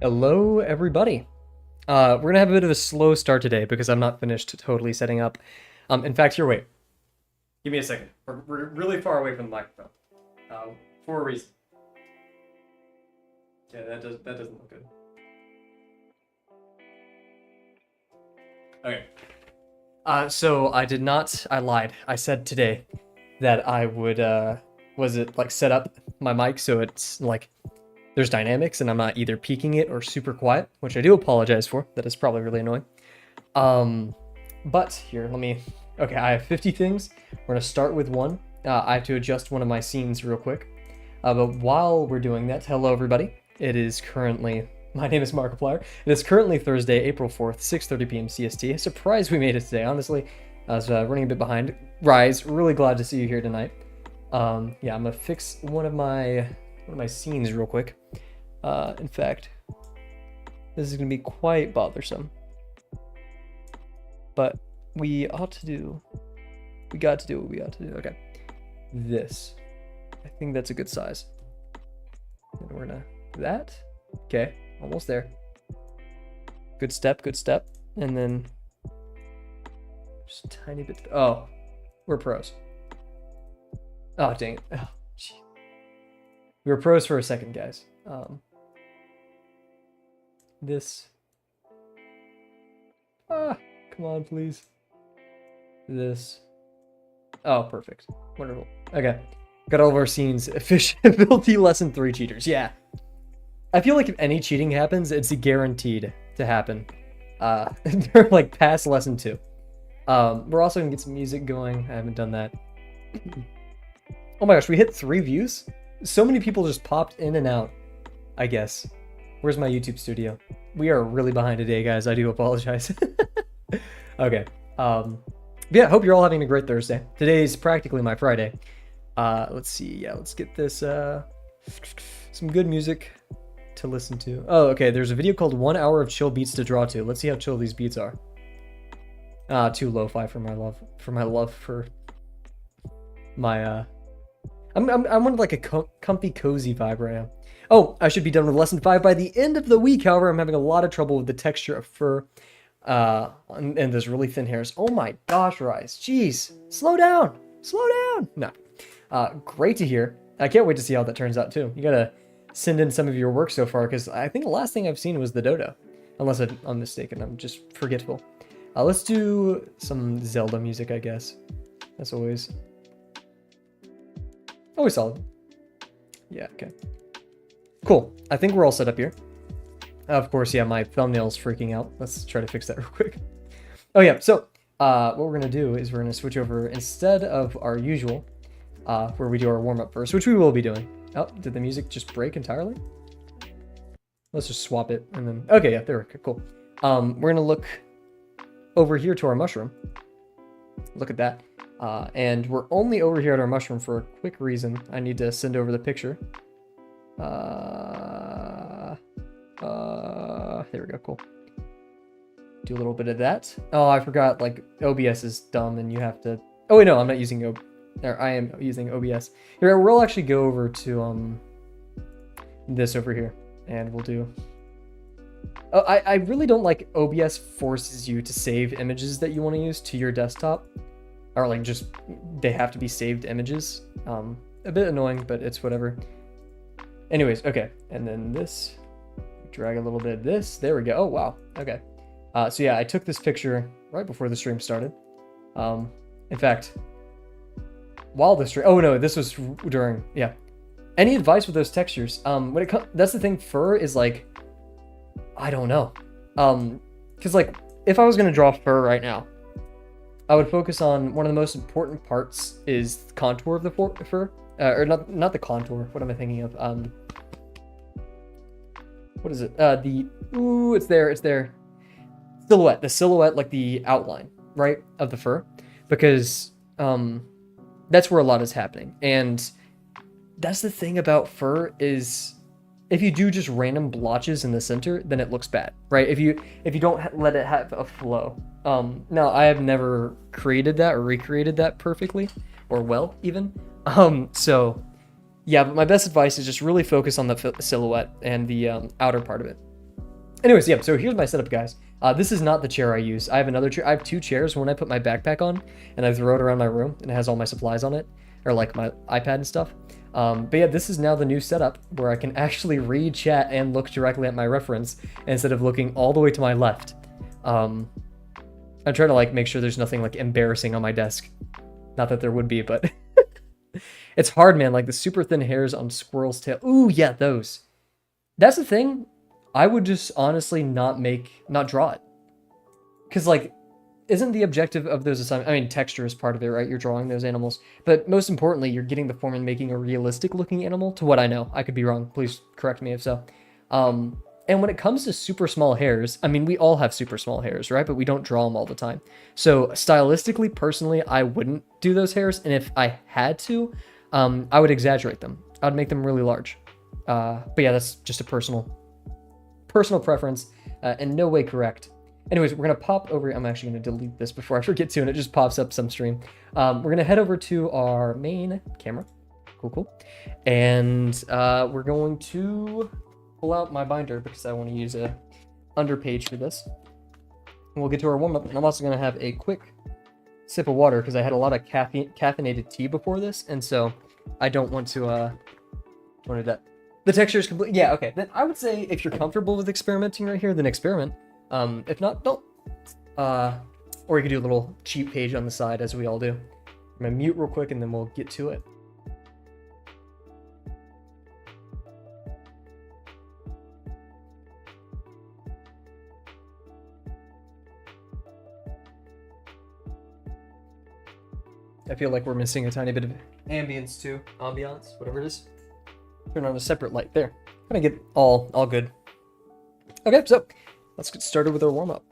Hello, everybody. We're gonna have a bit of a slow start today because I'm not finished totally setting up. In fact, here, wait. Give me a second. We're really far away from the microphone. For a reason. Yeah, that doesn't look good. Okay. So I lied. I said today that I would, set up my mic so it's like there's dynamics and I'm not either peaking it or super quiet, which I do apologize for. That is probably really annoying. But here, okay, I have 50 things. We're gonna start with one. I have to adjust one of my scenes real quick. But while we're doing that, hello everybody. My name is Markiplier. It is currently Thursday, April 4th, 6:30 p.m. CST. Surprised we made it today, honestly. I was running a bit behind. Rise, really glad to see you here tonight. Yeah, I'm gonna fix one of my scenes real quick. In fact, this is gonna be quite bothersome. But we got to do what we got to do. Okay. This. I think that's a good size. And we're gonna do that. Okay, almost there. Good step. And then just a tiny bit. Oh, we're pros. Oh, dang it. Oh, gee. We were pros for a second, guys. This. Come on, please. This. Oh, perfect. Wonderful. Okay. Got all of our scenes. Efficiency lesson 3 cheaters. Yeah. I feel like if any cheating happens, it's guaranteed to happen. They're like past lesson 2. We're also gonna get some music going. I haven't done that. Oh my gosh, we hit 3 views? So many people just popped in and out, I guess. Where's my YouTube studio? We are really behind today, guys. I do apologize. Okay. Yeah, hope you're all having a great Thursday. Today's practically my Friday. Let's see. Yeah, let's get this some good music to listen to. Oh, okay. There's a video called 1 hour of chill beats to draw to. Let's see how chill these beats are. Too lo-fi for my love for my I'm on like a comfy cozy vibe right now. Oh, I should be done with lesson 5 by the end of the week. However, I'm having a lot of trouble with the texture of fur and those really thin hairs. Oh my gosh, Rise. Jeez. Slow down. No. Great to hear. I can't wait to see how that turns out too. You gotta send in some of your work so far because I think the last thing I've seen was the dodo. Unless I'm mistaken. I'm just forgetful. Let's do some Zelda music, I guess. That's always solid. Yeah, okay. Cool. I think we're all set up here. Of course, yeah, my thumbnail's freaking out. Let's try to fix that real quick. Oh yeah, so what we're gonna do is we're gonna switch over instead of our usual, where we do our warm-up first, which we will be doing. Oh, did the music just break entirely? Let's just swap it and then, okay, yeah, there we go, cool. We're gonna look over here to our mushroom. Look at that. And we're only over here at our mushroom for a quick reason. I need to send over the picture. There we go, cool. Do a little bit of that. Oh, I forgot, like, OBS is dumb and you have to... Oh, wait, no, I'm not using I am using OBS. Here, we'll actually go over to, this over here, and we'll do... Oh, I really don't like OBS forces you to save images that you want to use to your desktop. Or, like, just, they have to be saved images. A bit annoying, but it's whatever. Anyways, okay, and then this... Drag a little bit of this. There we go. Oh, wow. Okay. So yeah, I took this picture right before the stream started. In fact, while the stream... Oh, no, this was during... Yeah. Any advice with those textures? When it comes... That's the thing. Fur is like... I don't know. Because, like, if I was going to draw fur right now, I would focus on one of the most important parts is the contour of the fur. Or not the contour. What am I thinking of? What is it? It's there. Silhouette. The silhouette, like the outline, right, of the fur, because that's where a lot is happening. And that's the thing about fur is, if you do just random blotches in the center, then it looks bad, right? If you don't let it have a flow. Now I have never created that or recreated that perfectly or well even. So. Yeah, but my best advice is just really focus on the silhouette and the outer part of it. Anyways, yeah, so here's my setup, guys. This is not the chair I use. I have another chair. I have 2 chairs. When I put my backpack on and I throw it around my room, and it has all my supplies on it, or like my iPad and stuff. But yeah, this is now the new setup where I can actually read chat and look directly at my reference instead of looking all the way to my left. I'm trying to like make sure there's nothing like embarrassing on my desk. Not that there would be, but it's hard, man. Like the super thin hairs on squirrel's tail. Ooh, yeah, those. That's the thing. I would just honestly not draw it. Because, like, isn't the objective of those assignments, I mean, texture is part of it, right? You're drawing those animals. But most importantly, you're getting the form and making a realistic looking animal, to what I know. I could be wrong. Please correct me if so. And when it comes to super small hairs, I mean, we all have super small hairs, right? But we don't draw them all the time. So stylistically, personally, I wouldn't do those hairs. And if I had to, I would exaggerate them. I would make them really large. But yeah, that's just a personal preference, and no way correct. Anyways, we're gonna pop over. I'm actually gonna delete this before I forget to, and it just pops up some stream. We're gonna head over to our main camera. Cool. And we're going to pull out my binder because I want to use a underpage for this. And we'll get to our warm-up, and I'm also gonna have a quick sip of water because I had a lot of caffeinated tea before this, and so I don't want to do that. The texture is complete. Yeah, okay. Then I would say if you're comfortable with experimenting right here, then experiment. If not, don't. Or you could do a little cheat page on the side, as we all do. I'm gonna mute real quick, and then we'll get to it. I feel like we're missing a tiny bit of ambience too. Ambiance, whatever it is. Turn on a separate light there. Gonna get all good. Okay, so let's get started with our warm-up.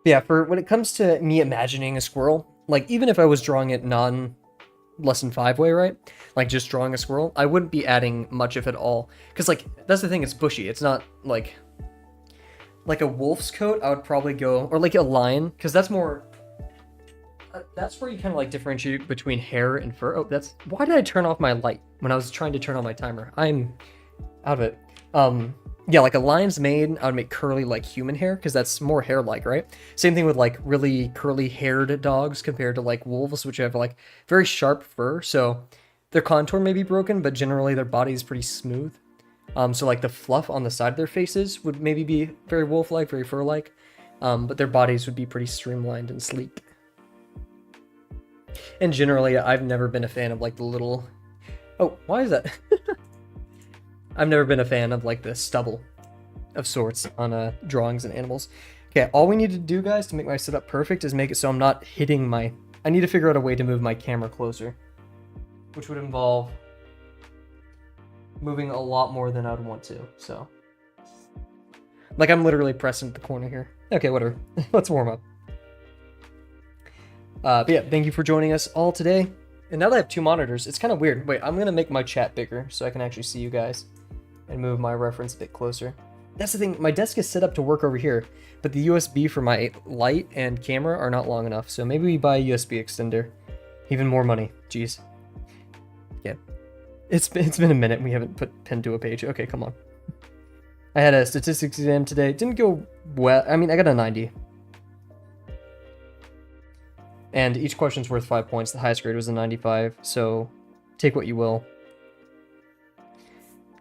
Yeah, for when it comes to me imagining a squirrel, like even if I was drawing it lesson 5 way, right? Like just drawing a squirrel, I wouldn't be adding much if at all. Because like that's the thing, it's bushy. It's not like a wolf's coat. I would probably go, or like a lion, because that's more. That's where you kind of like differentiate between hair and fur. Oh, why did I turn off my light when I was trying to turn on my timer? I'm out of it. Yeah, like a lion's mane, I would make curly like human hair because that's more hair-like, right? Same thing with like really curly haired dogs compared to like wolves, which have like very sharp fur. So their contour may be broken, but generally their body is pretty smooth. So like the fluff on the side of their faces would maybe be very wolf-like, very fur-like, but their bodies would be pretty streamlined and sleek. And generally, I've never been a fan of like the little... Oh, why is that? I've never been a fan of like the stubble of sorts on drawings and animals. Okay, all we need to do, guys, to make my setup perfect is make it so I'm not hitting my... I need to figure out a way to move my camera closer, which would involve moving a lot more than I'd want to, so... Like, I'm literally pressing the corner here. Okay, whatever. Let's warm up. But yeah, thank you for joining us all today. And now that I have 2 monitors, it's kind of weird. Wait, I'm going to make my chat bigger so I can actually see you guys and move my reference a bit closer. That's the thing, my desk is set up to work over here, but the USB for my light and camera are not long enough, so maybe we buy a USB extender. Even more money, jeez. Yeah, it's been a minute, we haven't put pen to a page. Okay, come on. I had a statistics exam today, it didn't go well, I mean, I got a 90. And each question's worth 5 points. The highest grade was a 95, so take what you will.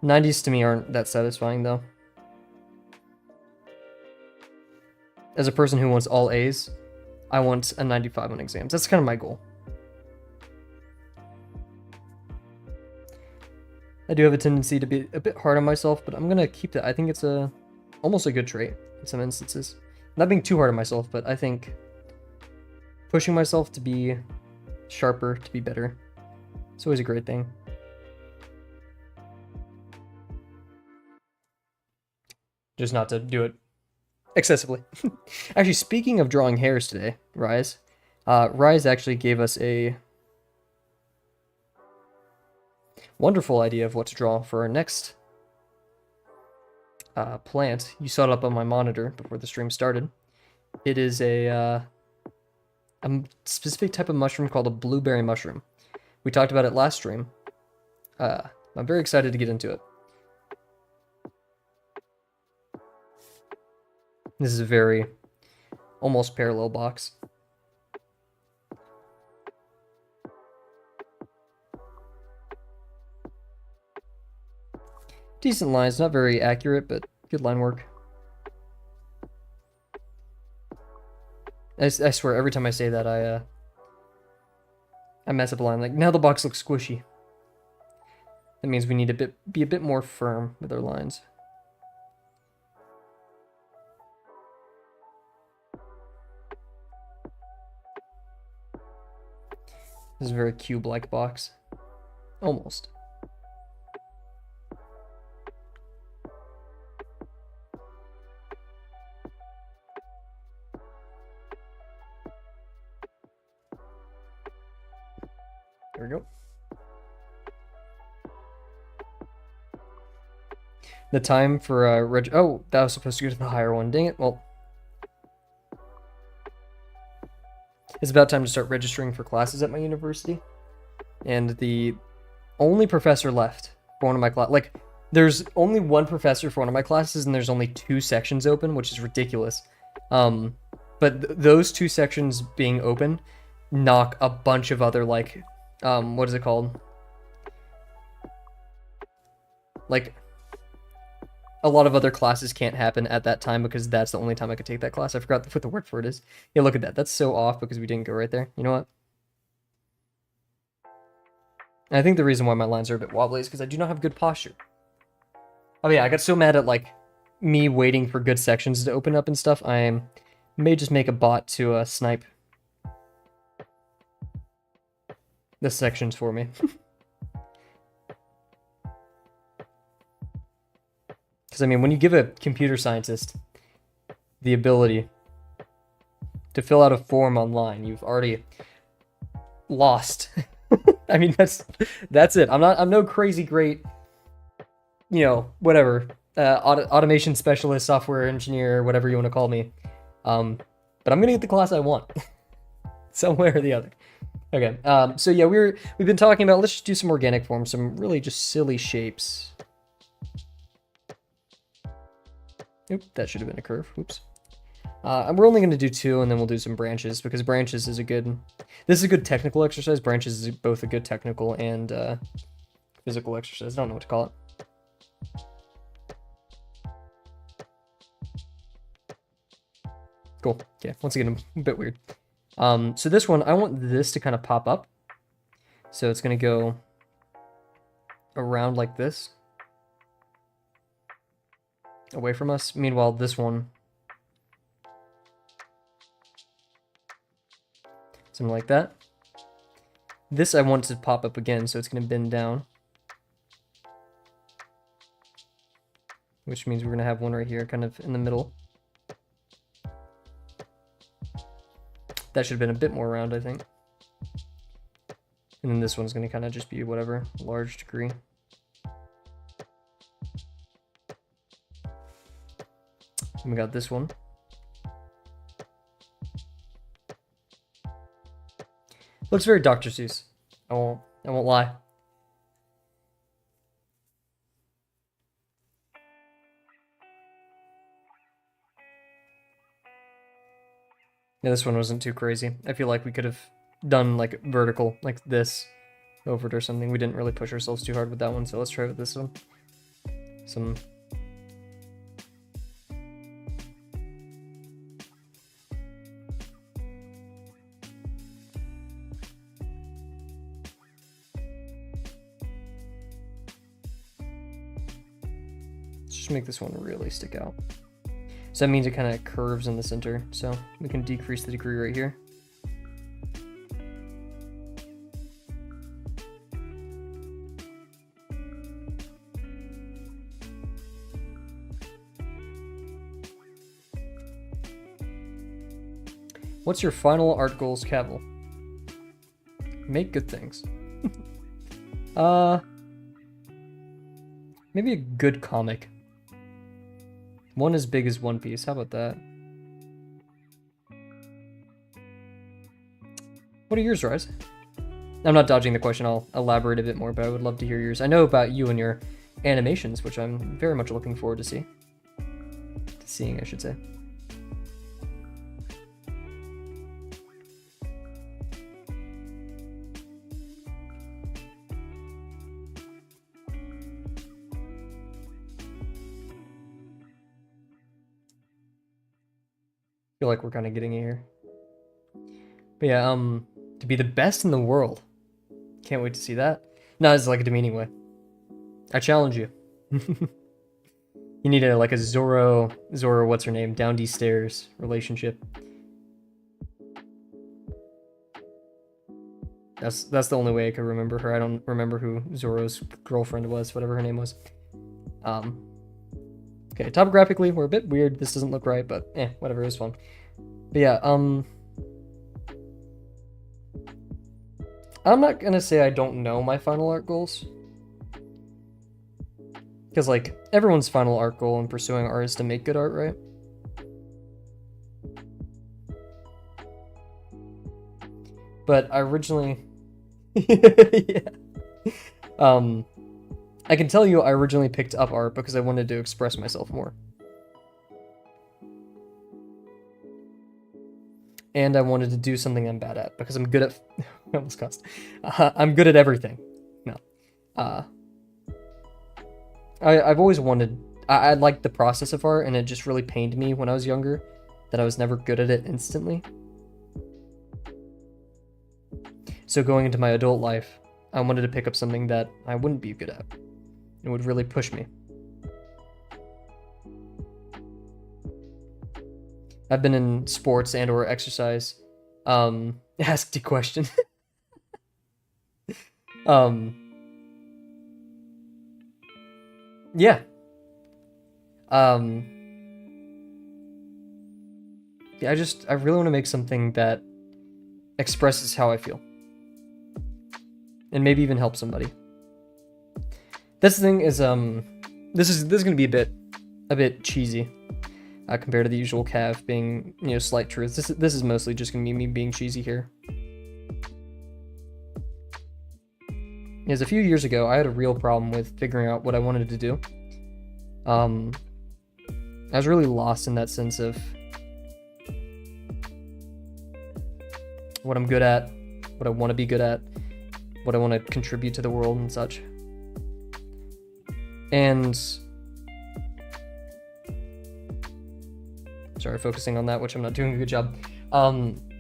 90s to me aren't that satisfying, though. As a person who wants all A's, I want a 95 on exams. That's kind of my goal. I do have a tendency to be a bit hard on myself, but I'm going to keep that. I think it's almost a good trait in some instances. Not being too hard on myself, but I think... pushing myself to be sharper, to be better. It's always a great thing. Just not to do it excessively. Actually, speaking of drawing hairs today, Rise actually gave us a wonderful idea of what to draw for our next plant. You saw it up on my monitor before the stream started. It is a specific type of mushroom called a blueberry mushroom. We talked about it last stream. I'm very excited to get into it. This is a very almost parallel box. Decent lines, not very accurate, but good line work. I swear, every time I say that, I mess up a line. Like, now the box looks squishy. That means we need to be a bit more firm with our lines. This is a very cube-like box. Almost. There we go. The time for oh, that was supposed to go to the higher one. Dang it. Well, it's about time to start registering for classes at my university. And the only professor left for one of my classes, like, there's only one professor for one of my classes, and there's only 2 sections open, which is ridiculous. But those 2 sections being open knock a bunch of other, like, what is it called? Like, a lot of other classes can't happen at that time because that's the only time I could take that class. I forgot what the word for it is. Yeah, look at that. That's so off because we didn't go right there. You know what? And I think the reason why my lines are a bit wobbly is because I do not have good posture. Oh yeah, I got so mad at, like, me waiting for good sections to open up and stuff. I may just make a bot to snipe the sections for me. Because, I mean, when you give a computer scientist the ability to fill out a form online, you've already lost. I mean, that's it. I'm no crazy great, you know, whatever, automation specialist, software engineer, whatever you want to call me. But I'm gonna get the class I want, somewhere or the other. Okay. So yeah, we've been talking about, let's just do some organic forms, some really just silly shapes. Oop, that should have been a curve. Oops. And we're only going to do 2, and then we'll do some branches, because branches is this is a good technical exercise. Branches is both a good technical and physical exercise. I don't know what to call it. Cool. Okay, once again, a bit weird. So this one, I want this to kind of pop up. So it's going to go around like this, away from us. Meanwhile, this one, something like that. This I want to pop up again, so it's going to bend down, which means we're going to have one right here, kind of in the middle. That should have been a bit more round, I think. And then this one's going to kind of just be whatever, large degree. And we got this one. Looks very Dr. Seuss. I won't lie. Yeah, this one wasn't too crazy. I feel like we could have done like vertical, like this, over it or something. We didn't really push ourselves too hard with that one, so let's try with this one. Some just make this one really stick out. So that means it kind of curves in the center, so we can decrease the degree right here. What's your final art goals, Kavel? Make good things. Maybe a good comic. One as big as One Piece. How about that? What are yours, Rise? I'm not dodging the question. I'll elaborate a bit more, but I would love to hear yours. I know about you and your animations, which I'm very much looking forward to seeing, I should say. feel like we're kind of getting it here. But yeah, to be the best in the world. Can't wait to see that. No, it's like a demeaning way. I challenge you. You need a like a Zoro, what's her name, down these stairs relationship. That's the only way I could remember her. I don't remember who Zoro's girlfriend was, whatever her name was. Okay, topographically, we're a bit weird. This doesn't look right, but whatever, it was fun. But yeah, I'm not gonna say I don't know my final art goals. Because, like, everyone's final art goal in pursuing art is to make good art, right? But I originally... yeah. I can tell you I originally picked up art because I wanted to express myself more. And I wanted to do something I'm bad at because I'm good at... I almost cussed. I'm good at everything. No. I've always wanted... I liked the process of art, and it just really pained me when I was younger that I was never good at it instantly. So going into my adult life, I wanted to pick up something that I wouldn't be good at. It would really push me. I've been in sports and or exercise. Asked a question. Yeah. Yeah, I really want to make something that expresses how I feel. And maybe even help somebody. This thing is, this is gonna be a bit cheesy, compared to the usual Cav being, slight truths. This is mostly just gonna be me being cheesy here. Because a few years ago, I had a real problem with figuring out what I wanted to do. I was really lost in that sense of what I'm good at, what I want to be good at, what I want to contribute to the world and such. And sorry, focusing on that, which I'm not doing a good job.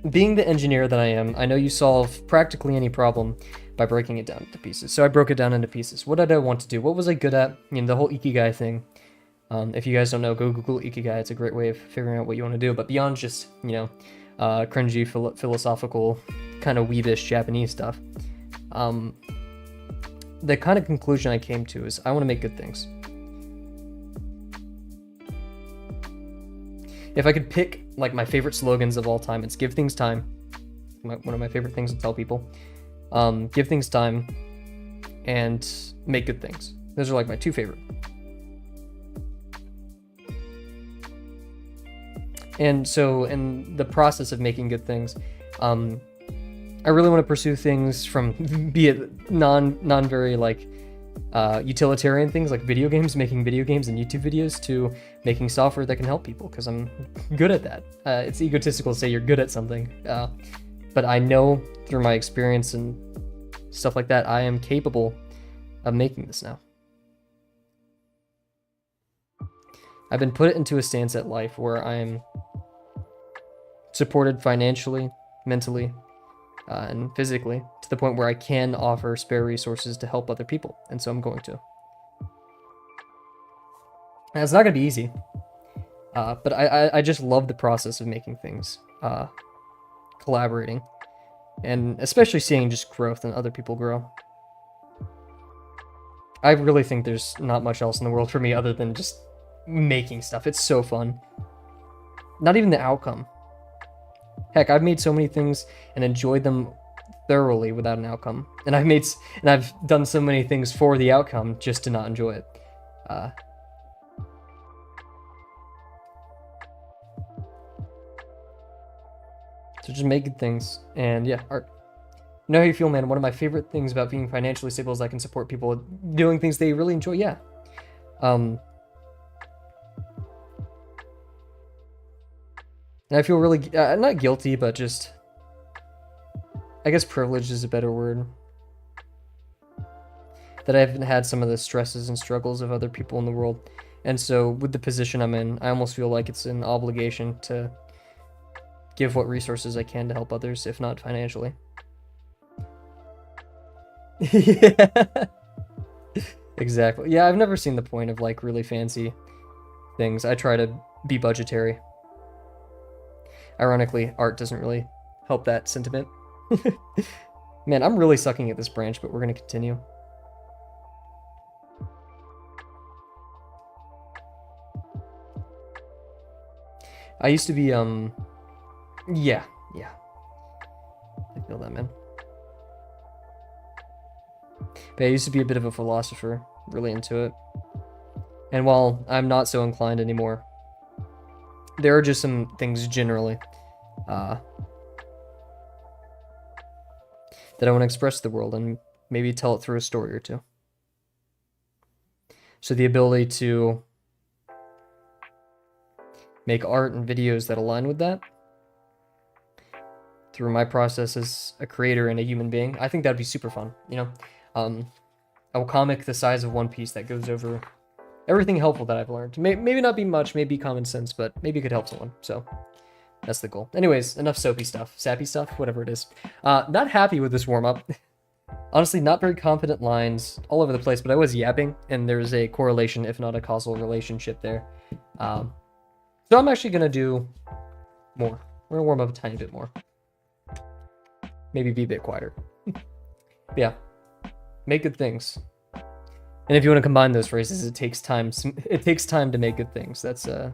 Being the engineer that I am, I know you solve practically any problem by breaking it down into pieces. So I broke it down into pieces. What did I want to do? What was I good at? The whole Ikigai thing. If you guys don't know, go Google Ikigai. It's a great way of figuring out what you want to do. But beyond just, cringy, philosophical, kind of weebish Japanese stuff, the kind of conclusion I came to is I want to make good things. If I could pick, like, my favorite slogans of all time, it's give things time. One of my favorite things to tell people. Give things time and make good things. Those are, like, my two favorite. And so in the process of making good things, I really want to pursue things from, be it non very like utilitarian things like video games, making video games and YouTube videos, to making software that can help people, because I'm good at that. It's egotistical to say you're good at something, but I know through my experience and stuff like that, I am capable of making this now. I've been put into a stance at life where I am supported financially, mentally, and physically, to the point where I can offer spare resources to help other people, and so I'm going to. And it's not going to be easy, but I just love the process of making things, collaborating, and especially seeing just growth and other people grow. I really think there's not much else in the world for me other than just making stuff. It's so fun. Not even the outcome. Heck, I've made so many things and enjoyed them thoroughly without an outcome. And I've done so many things for the outcome just to not enjoy it. So just making things, and yeah, art. You know how you feel, man? One of my favorite things about being financially stable is I can support people doing things they really enjoy. Yeah. And I feel really, not guilty, but just, I guess privileged is a better word, that I haven't had some of the stresses and struggles of other people in the world. And so with the position I'm in, I almost feel like it's an obligation to give what resources I can to help others, if not financially. Yeah. Exactly. Yeah, I've never seen the point of like really fancy things. I try to be budgetary. Ironically, art doesn't really help that sentiment. Man, I'm really sucking at this branch, but we're gonna continue. I used to be, yeah. I feel that, man. But I used to be a bit of a philosopher, really into it. And while I'm not so inclined anymore, there are just some things generally that I want to express to the world and maybe tell it through a story or two. So the ability to make art and videos that align with that through my process as a creator and a human being, I think that'd be super fun, you know? A comic the size of One Piece that goes over everything helpful that I've learned. Maybe not be much, maybe common sense, but maybe it could help someone, so that's the goal. Anyways, enough soapy stuff, sappy stuff, whatever it is. Not happy with this warm-up. Honestly, not very confident lines all over the place, but I was yapping, and there's a correlation, if not a causal relationship there. So I'm actually going to do more. We're going to warm up a tiny bit more. Maybe be a bit quieter. Yeah. Make good things. And if you want to combine those phrases, it takes time. It takes time to make good things. That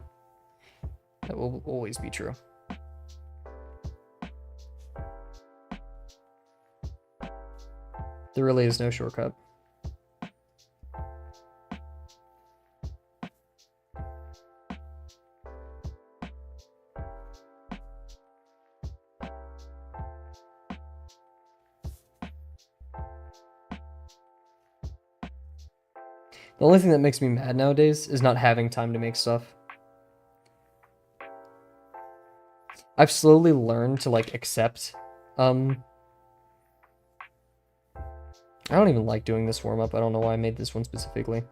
will always be true. There really is no shortcut. The only thing that makes me mad nowadays is not having time to make stuff. I've slowly learned to like accept. I don't even like doing this warm up. I don't know why I made this one specifically.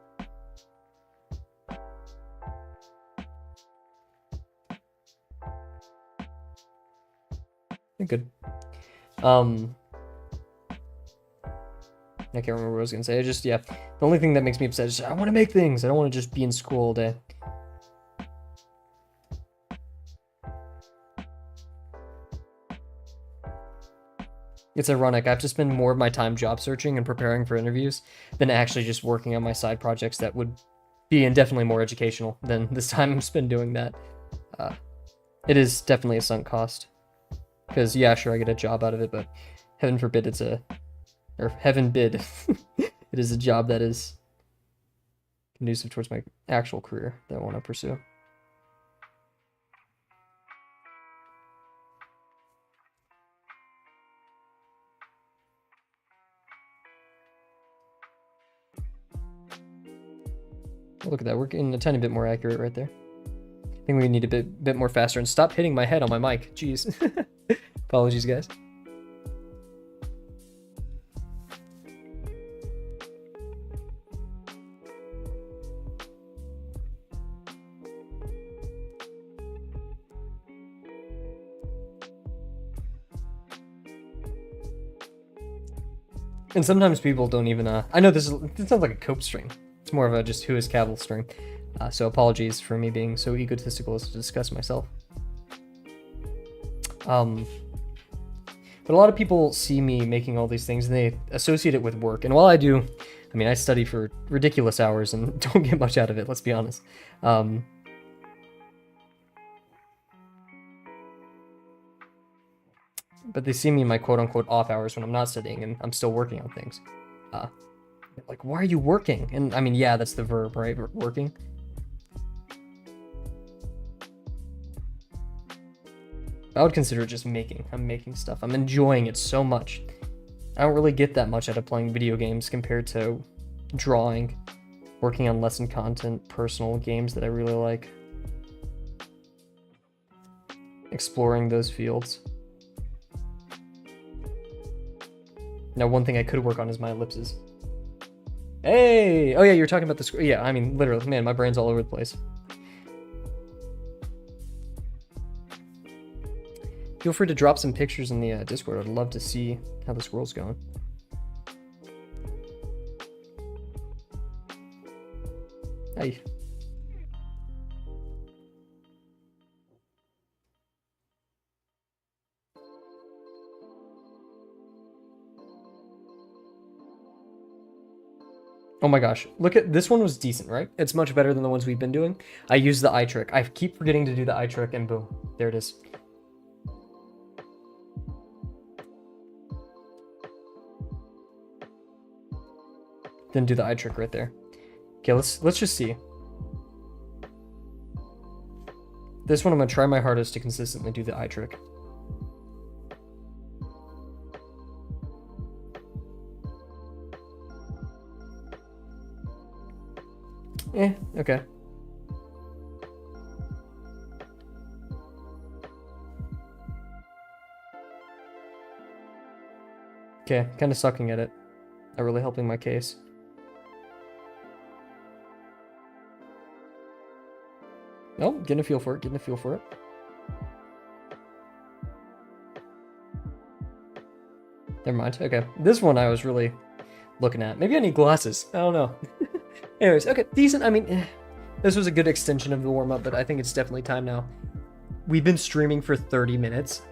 Good. I can't remember what I was gonna say. Yeah, the only thing that makes me upset is I want to make things. I don't want to just be in school all day. It's ironic. I have to spend more of my time job searching and preparing for interviews than actually just working on my side projects that would be indefinitely more educational than this time I'm spent doing that. It is definitely a sunk cost. Because, yeah, sure, I get a job out of it, but heaven forbid or heaven bid, it is a job that is conducive towards my actual career that I want to pursue. Look at that, we're getting a tiny bit more accurate right there. I think we need a bit more faster, and stop hitting my head on my mic. Jeez. Apologies, guys. And sometimes people don't even, I know this sounds like a cope stream. It's more of a just who is Kavel stream. So apologies for me being so egotistical as to discuss myself. But a lot of people see me making all these things and they associate it with work. And while I do, I mean, I study for ridiculous hours and don't get much out of it, let's be honest. But they see me in my quote-unquote off hours when I'm not studying and I'm still working on things. Like, why are you working? And I mean, yeah, that's the verb, right? Working. I would consider it just making. I'm making stuff. I'm enjoying it so much. I don't really get that much out of playing video games compared to drawing, working on lesson content, personal games that I really like. Exploring those fields. Now, one thing I could work on is my ellipses. Hey! Oh yeah, you're talking about the screen. Yeah, I mean, literally, man, my brain's all over the place. Feel free to drop some pictures in the Discord. I'd love to see how this world's going. Hey. Oh my gosh, look at this one was decent, right? It's much better than the ones we've been doing. I used the eye trick. I keep forgetting to do the eye trick and boom, there it is. Then do the eye trick right there. Okay, let's just see. This one I'm gonna try my hardest to consistently do the eye trick. Okay. Okay, kind of sucking at it. Not really helping my case. Oh, getting a feel for it, Never mind, okay. This one I was really looking at. Maybe I need glasses, I don't know. Anyways, okay, decent. I mean, this was a good extension of the warm-up, but I think it's definitely time now. We've been streaming for 30 minutes.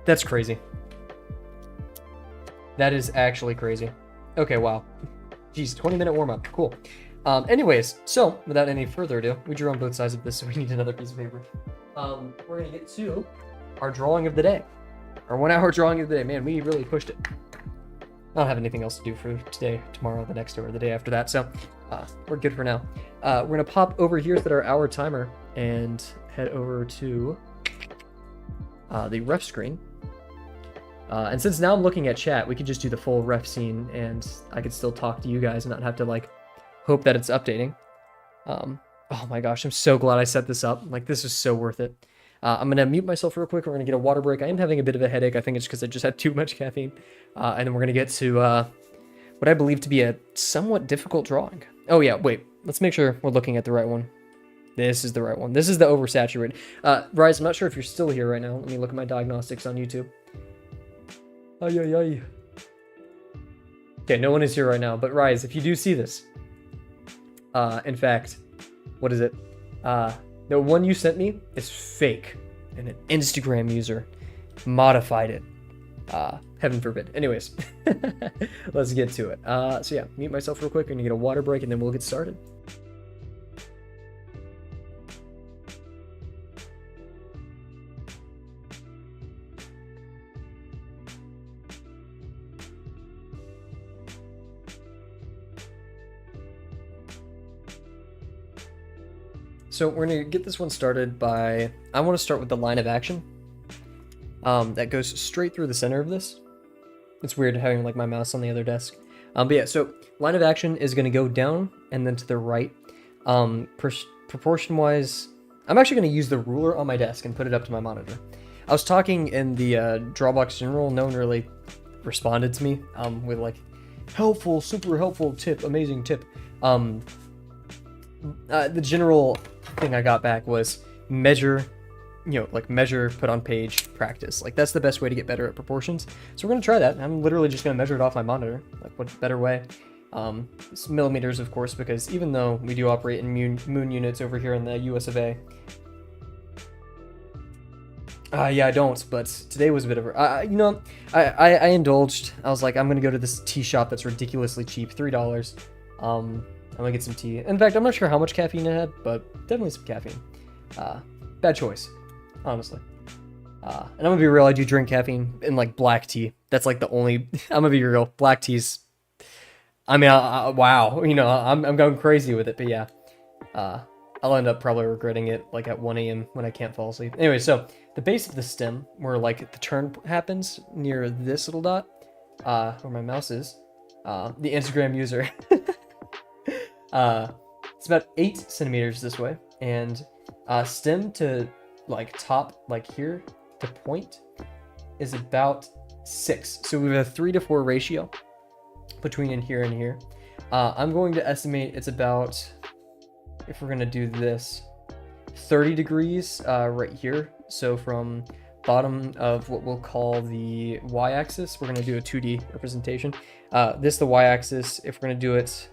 That's crazy. That is actually crazy. Okay, wow. Jeez, 20-minute warm-up, cool. Anyways, so without any further ado, we drew on both sides of this, so we need another piece of paper. We're gonna get to our drawing of the day. Our 1 hour drawing of the day. Man, we really pushed it. I don't have anything else to do for today, tomorrow, the next day, or the day after that, so we're good for now. We're gonna pop over here at our hour timer and head over to the ref screen. And since now I'm looking at chat, we could just do the full ref scene and I could still talk to you guys and not have to like hope that it's updating. Oh my gosh, I'm so glad I set this up. Like, this is so worth it. I'm gonna mute myself real quick. We're gonna get a water break. I am having a bit of a headache. I think it's because I just had too much caffeine. And then we're gonna get to what I believe to be a somewhat difficult drawing. Oh yeah, wait. Let's make sure we're looking at the right one. This is the right one. This is the oversaturated. Rise, I'm not sure if you're still here right now. Let me look at my diagnostics on YouTube. Ay, ay, ay. Okay, no one is here right now. But Rise, if you do see this, in fact, what is it? The one you sent me is fake, and an Instagram user modified it. Heaven forbid. Anyways, let's get to it. So yeah, mute myself real quick. I'm gonna get a water break, and then we'll get started. So we're gonna get this one started by, I want to start with the line of action that goes straight through the center of this. It's weird having like my mouse on the other desk. But yeah, so line of action is gonna go down and then to the right. Proportion wise, I'm actually gonna use the ruler on my desk and put it up to my monitor. I was talking in the Drawbox General, no one really responded to me with like helpful, super helpful tip, amazing tip. The general thing I got back was measure, measure, put on page, practice. Like, that's the best way to get better at proportions. So we're going to try that. I'm literally just going to measure it off my monitor. Like, what better way? It's millimeters, of course, because even though we do operate in moon units over here in the US of A. Yeah, I don't, but today was a bit of a... I indulged. I was like, I'm going to go to this tea shop that's ridiculously cheap, $3. I'm gonna get some tea. In fact, I'm not sure how much caffeine it had, but definitely some caffeine. Bad choice, honestly. And I'm gonna be real, I do drink caffeine in like black tea. That's like the only, I'm gonna be real, black tea's, I mean, wow, I'm going crazy with it, but yeah. I'll end up probably regretting it like at 1 a.m. when I can't fall asleep. Anyway, so the base of the stem, where like the turn happens near this little dot, where my mouse is, the Instagram user. It's about 8 centimeters this way, and stem to like top, like here to point, is about 6. So we have a 3 to 4 ratio between in here and here. I'm going to estimate it's about, if we're gonna do this, 30 degrees right here. So from bottom of what we'll call the y-axis, we're going to do a 2D representation. This the y-axis. If we're going to do it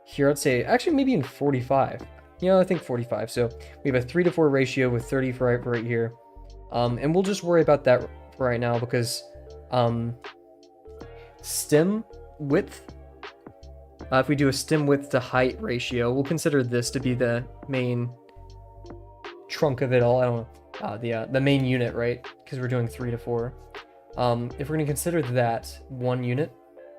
here, I'd say actually maybe in 45. I think 45. So we have a 3:4 ratio with 30 for right here. And we'll just worry about that for right now because stem width, if we do a stem width to height ratio, we'll consider this to be the main trunk of it all. I don't know, the main unit, right? Because we're doing 3:4. If we're going to consider that 1 unit,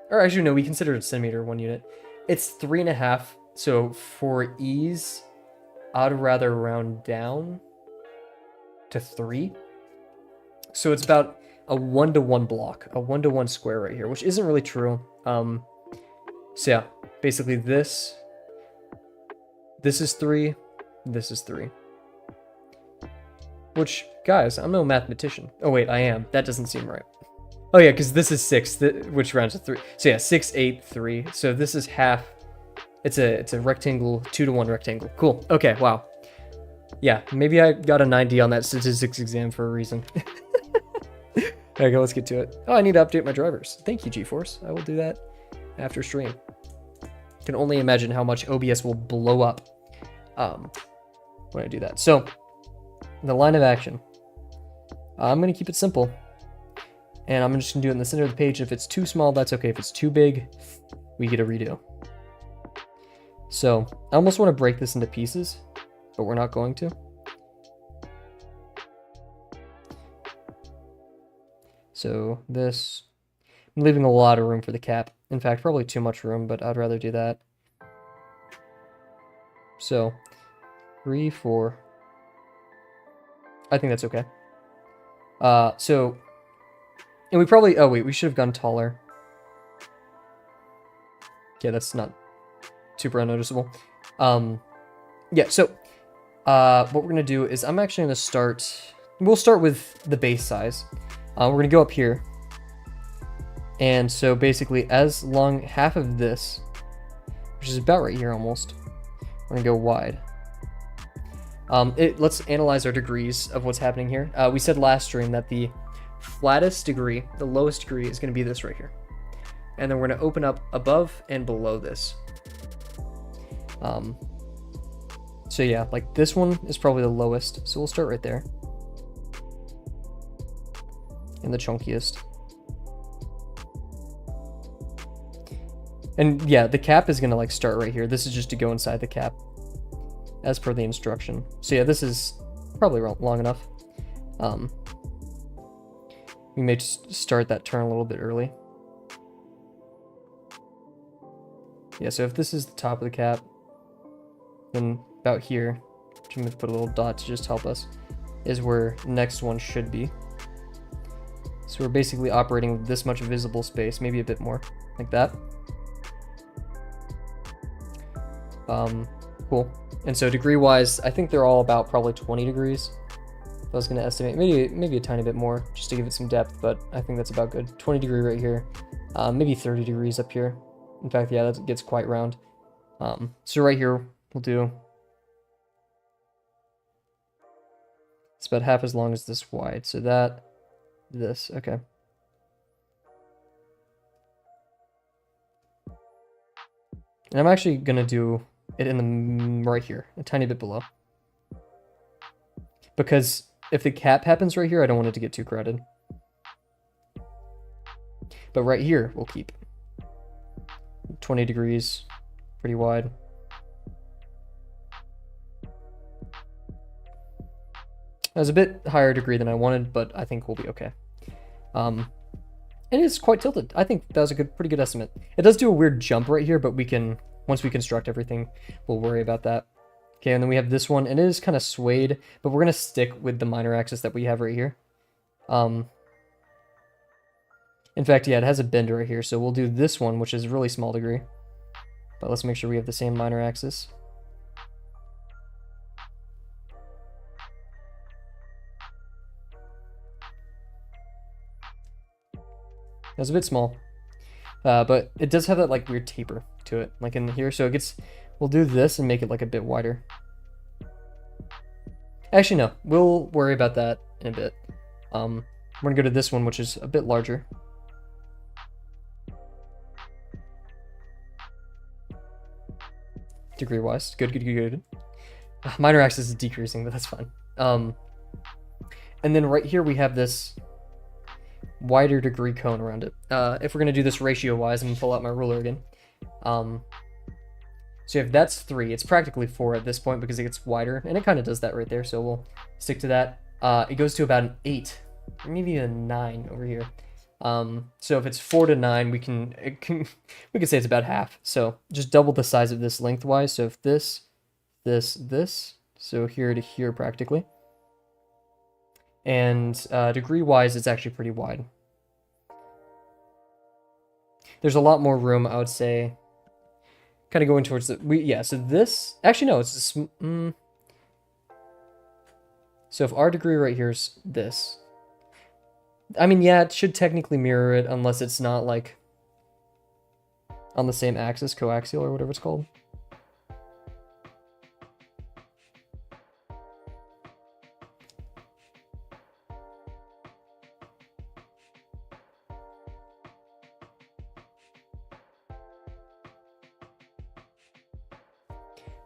or actually no, we consider it centimeter 1 unit. It's 3.5. So for ease, I'd rather round down to 3. So it's about a 1-to-1 block, a 1-to-1 square right here, which isn't really true. So yeah, basically this is 3, this is 3. Which, guys, I'm no mathematician. Oh wait, I am. That doesn't seem right. Oh yeah, because this is 6, which rounds to 3. So yeah, 6, 8, 3. So this is half. It's a rectangle, 2-to-1 rectangle. Cool. Okay, wow. Yeah, maybe I got a 90 on that statistics exam for a reason. Okay, let's get to it. Oh, I need to update my drivers. Thank you, GeForce. I will do that after stream. Can only imagine how much OBS will blow up when I do that. So, the line of action. I'm going to keep it simple. And I'm just going to do it in the center of the page. If it's too small, that's okay. If it's too big, we get a redo. So, I almost want to break this into pieces, but we're not going to. So this, I'm leaving a lot of room for the cap. In fact, probably too much room, but I'd rather do that. So 3, 4. I think that's okay. So, and we probably, oh wait, we should have gone taller. Yeah, that's not super unnoticeable. Yeah, so what we're gonna do is I'm actually gonna start, we'll start with the base size. We're gonna go up here. And so basically as long half of this, which is about right here almost, we're gonna go wide. Let's analyze our degrees of what's happening here. We said last stream that the flattest degree, the lowest degree is gonna be this right here. And then we're gonna open up above and below this. So yeah, like this one is probably the lowest. So we'll start right there. And the chunkiest. And yeah, the cap is gonna like start right here. This is just to go inside the cap as per the instruction. So yeah, this is probably long enough. We may just start that turn a little bit early. Yeah, so if this is the top of the cap, then about here, which I'm gonna put a little dot to just help us, is where next one should be. So we're basically operating with this much visible space, maybe a bit more, like that. Cool. And so degree-wise, I think they're all about probably 20 degrees. I was gonna estimate maybe a tiny bit more, just to give it some depth, but I think that's about good. 20 degree right here, maybe 30 degrees up here. In fact, yeah, that gets quite round. So right here, we'll do, it's about half as long as this wide, so that, this, okay. And I'm actually gonna do it in the right here, a tiny bit below. Because if the cap happens right here, I don't want it to get too crowded. But right here, we'll keep 20 degrees, pretty wide. That was a bit higher degree than I wanted, but I think we'll be okay. And it's quite tilted. I think that was a pretty good estimate. It does do a weird jump right here, but we can, once we construct everything, we'll worry about that. Okay, and then we have this one, and it is kind of swayed, but we're gonna stick with the minor axis that we have right here. In fact, yeah, it has a bend right here, so we'll do this one, which is a really small degree. But let's make sure we have the same minor axis. That's a bit small, but it does have that like weird taper to it, like in here. So it gets, we'll do this and make it like a bit wider. Actually, no. We'll worry about that in a bit. We're gonna go to this one, which is a bit larger. Degree-wise. Good. Minor axis is decreasing, but that's fine. And then right here we have this wider degree cone around it. If we're gonna do this ratio-wise, I'm gonna pull out my ruler again. So if that's 3, it's practically 4 at this point because it gets wider, and it kind of does that right there, so we'll stick to that. It goes to about an 8, or maybe a 9 over here. So if it's 4 to 9, we can say it's about half. So just double the size of this lengthwise. So if this, so here to here practically. And degree-wise, it's actually pretty wide. There's a lot more room, I would say. Kind of going towards the so this actually no, it's just so if our degree right here is this, I mean, yeah, it should technically mirror it unless it's not like on the same axis, coaxial or whatever it's called.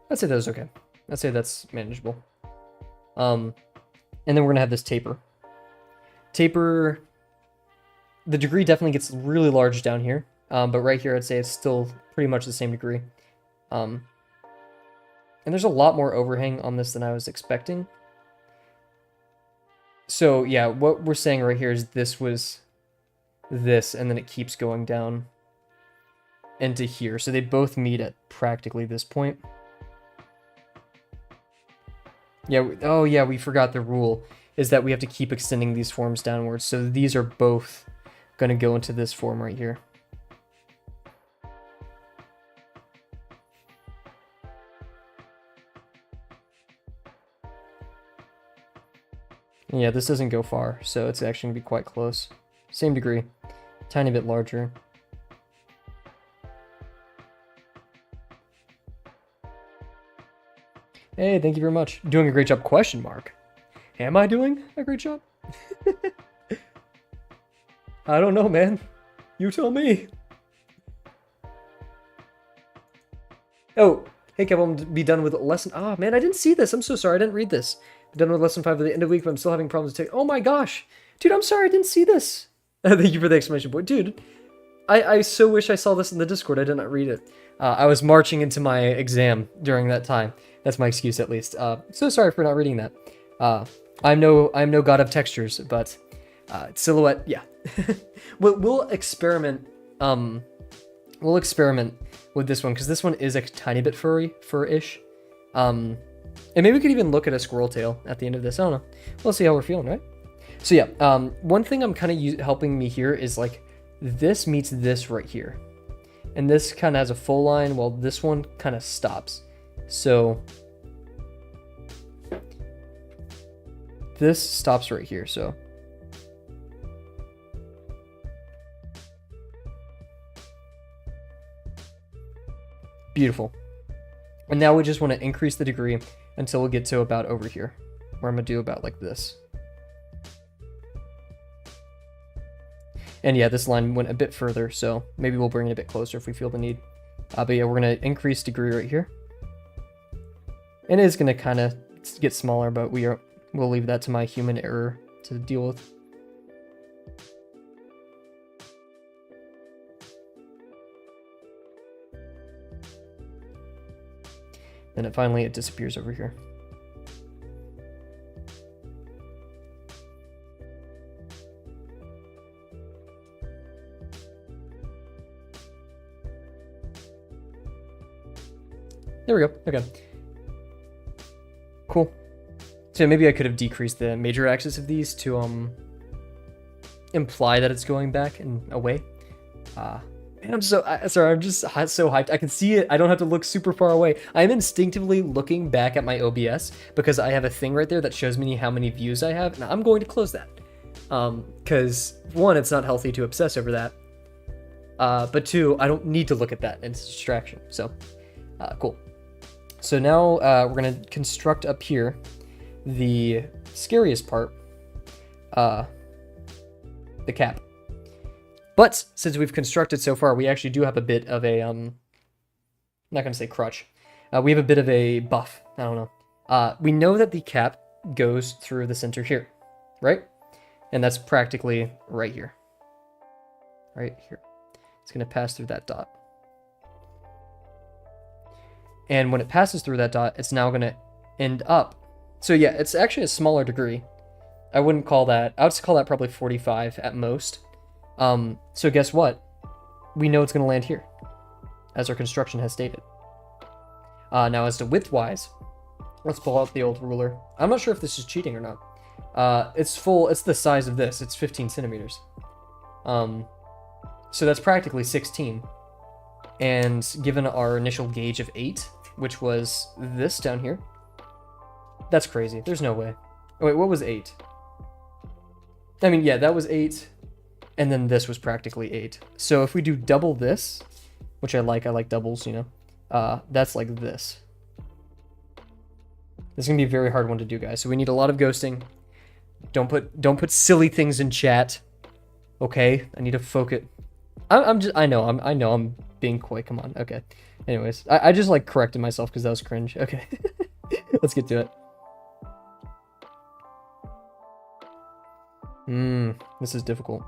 I'd say that was okay. I'd say that's manageable. And then we're gonna have this taper. Taper, the degree definitely gets really large down here, but right here I'd say it's still pretty much the same degree. And there's a lot more overhang on this than I was expecting. So yeah, what we're saying right here is this was this, and then it keeps going down into here. So they both meet at practically this point. Yeah, oh yeah, we forgot the rule is that we have to keep extending these forms downwards. So these are both going to go into this form right here. Yeah, this doesn't go far, so it's actually going to be quite close. Same degree, tiny bit larger. Hey, thank you very much. Doing a great job, question mark. Am I doing a great job? I don't know, man. You tell me. Oh, hey, Kavel, I'm be done with lesson. Ah, man, I didn't see this. I'm so sorry. I didn't read this. I'm done with lesson 5 at the end of the week, but I'm still having problems to take. Oh my gosh. Dude, I'm sorry. I didn't see this. Thank you for the exclamation point. Dude, I so wish I saw this in the Discord. I did not read it. I was marching into my exam during that time. That's my excuse, at least. So sorry for not reading that. I'm no god of textures, but silhouette, yeah. we'll experiment. We'll experiment with this one because this one is a tiny bit fur-ish. And maybe we could even look at a squirrel tail at the end of this. I don't know. We'll see how we're feeling, right? So yeah, one thing I'm kind of helping me here is like this meets this right here, and this kind of has a full line while this one kind of stops. So this stops right here, so beautiful. And now we just want to increase the degree until we get to about over here, where I'm gonna do about like this. And yeah, this line went a bit further, so maybe we'll bring it a bit closer if we feel the need. But yeah, we're gonna increase degree right here. And it is gonna kind of get smaller, but we'll leave that to my human error to deal with. Then it disappears over here. There we go. Okay. Cool. So maybe I could have decreased the major axis of these to imply that it's going back and away. And I'm so sorry. I'm just so hyped. I can see it. I don't have to look super far away. I'm instinctively looking back at my OBS because I have a thing right there that shows me how many views I have, and I'm going to close that. Because one, it's not healthy to obsess over that. But two, I don't need to look at that. It's a distraction. So, cool. So now we're going to construct up here the scariest part, the cap. But since we've constructed so far, we actually do have a bit of a, I'm not going to say crutch. We have a bit of a buff. I don't know. We know that the cap goes through the center here, right? And that's practically right here. Right here. It's going to pass through that dot. And when it passes through that dot, it's now going to end up. So yeah, it's actually a smaller degree. I wouldn't call that, I would call that probably 45 at most. So guess what? We know it's going to land here, as our construction has stated. Now as to width-wise, let's pull out the old ruler. I'm not sure if this is cheating or not. It's the size of this. It's 15 centimeters. So that's practically 16. And given our initial gauge of 8, which was this down here, that's crazy. There's no way. Oh, wait, what was 8? I mean, yeah, that was 8, and then this was practically 8. So if we do double this, which I like doubles, you know, that's like this. This is gonna be a very hard one to do, guys. So we need a lot of ghosting. Don't put silly things in chat. Okay, I need to focus. I know I'm being coy. Come on. Okay. Anyways, I just like corrected myself because that was cringe. Okay. Let's get to it. This is difficult.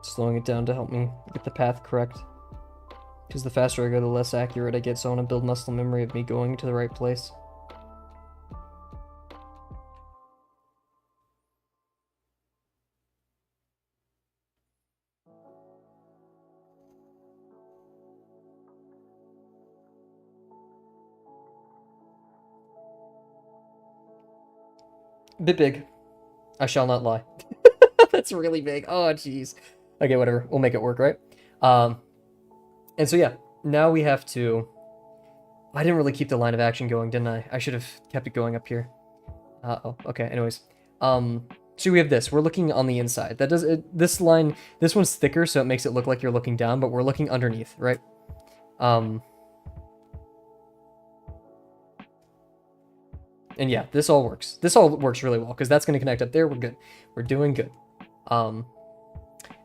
Slowing it down to help me get the path correct. Because the faster I go, the less accurate I get, so I want to build muscle memory of me going to the right place. A bit big. I shall not lie. That's really big. Oh, jeez. Okay, whatever. We'll make it work, right? And so yeah, now we have to... I didn't really keep the line of action going, didn't I? I should have kept it going up here. Oh, okay. Anyways, so we have this. We're looking on the inside. That does this line. This one's thicker, so it makes it look like you're looking down, but we're looking underneath, right? And yeah, this all works. This all works really well because that's going to connect up there. We're good. We're doing good.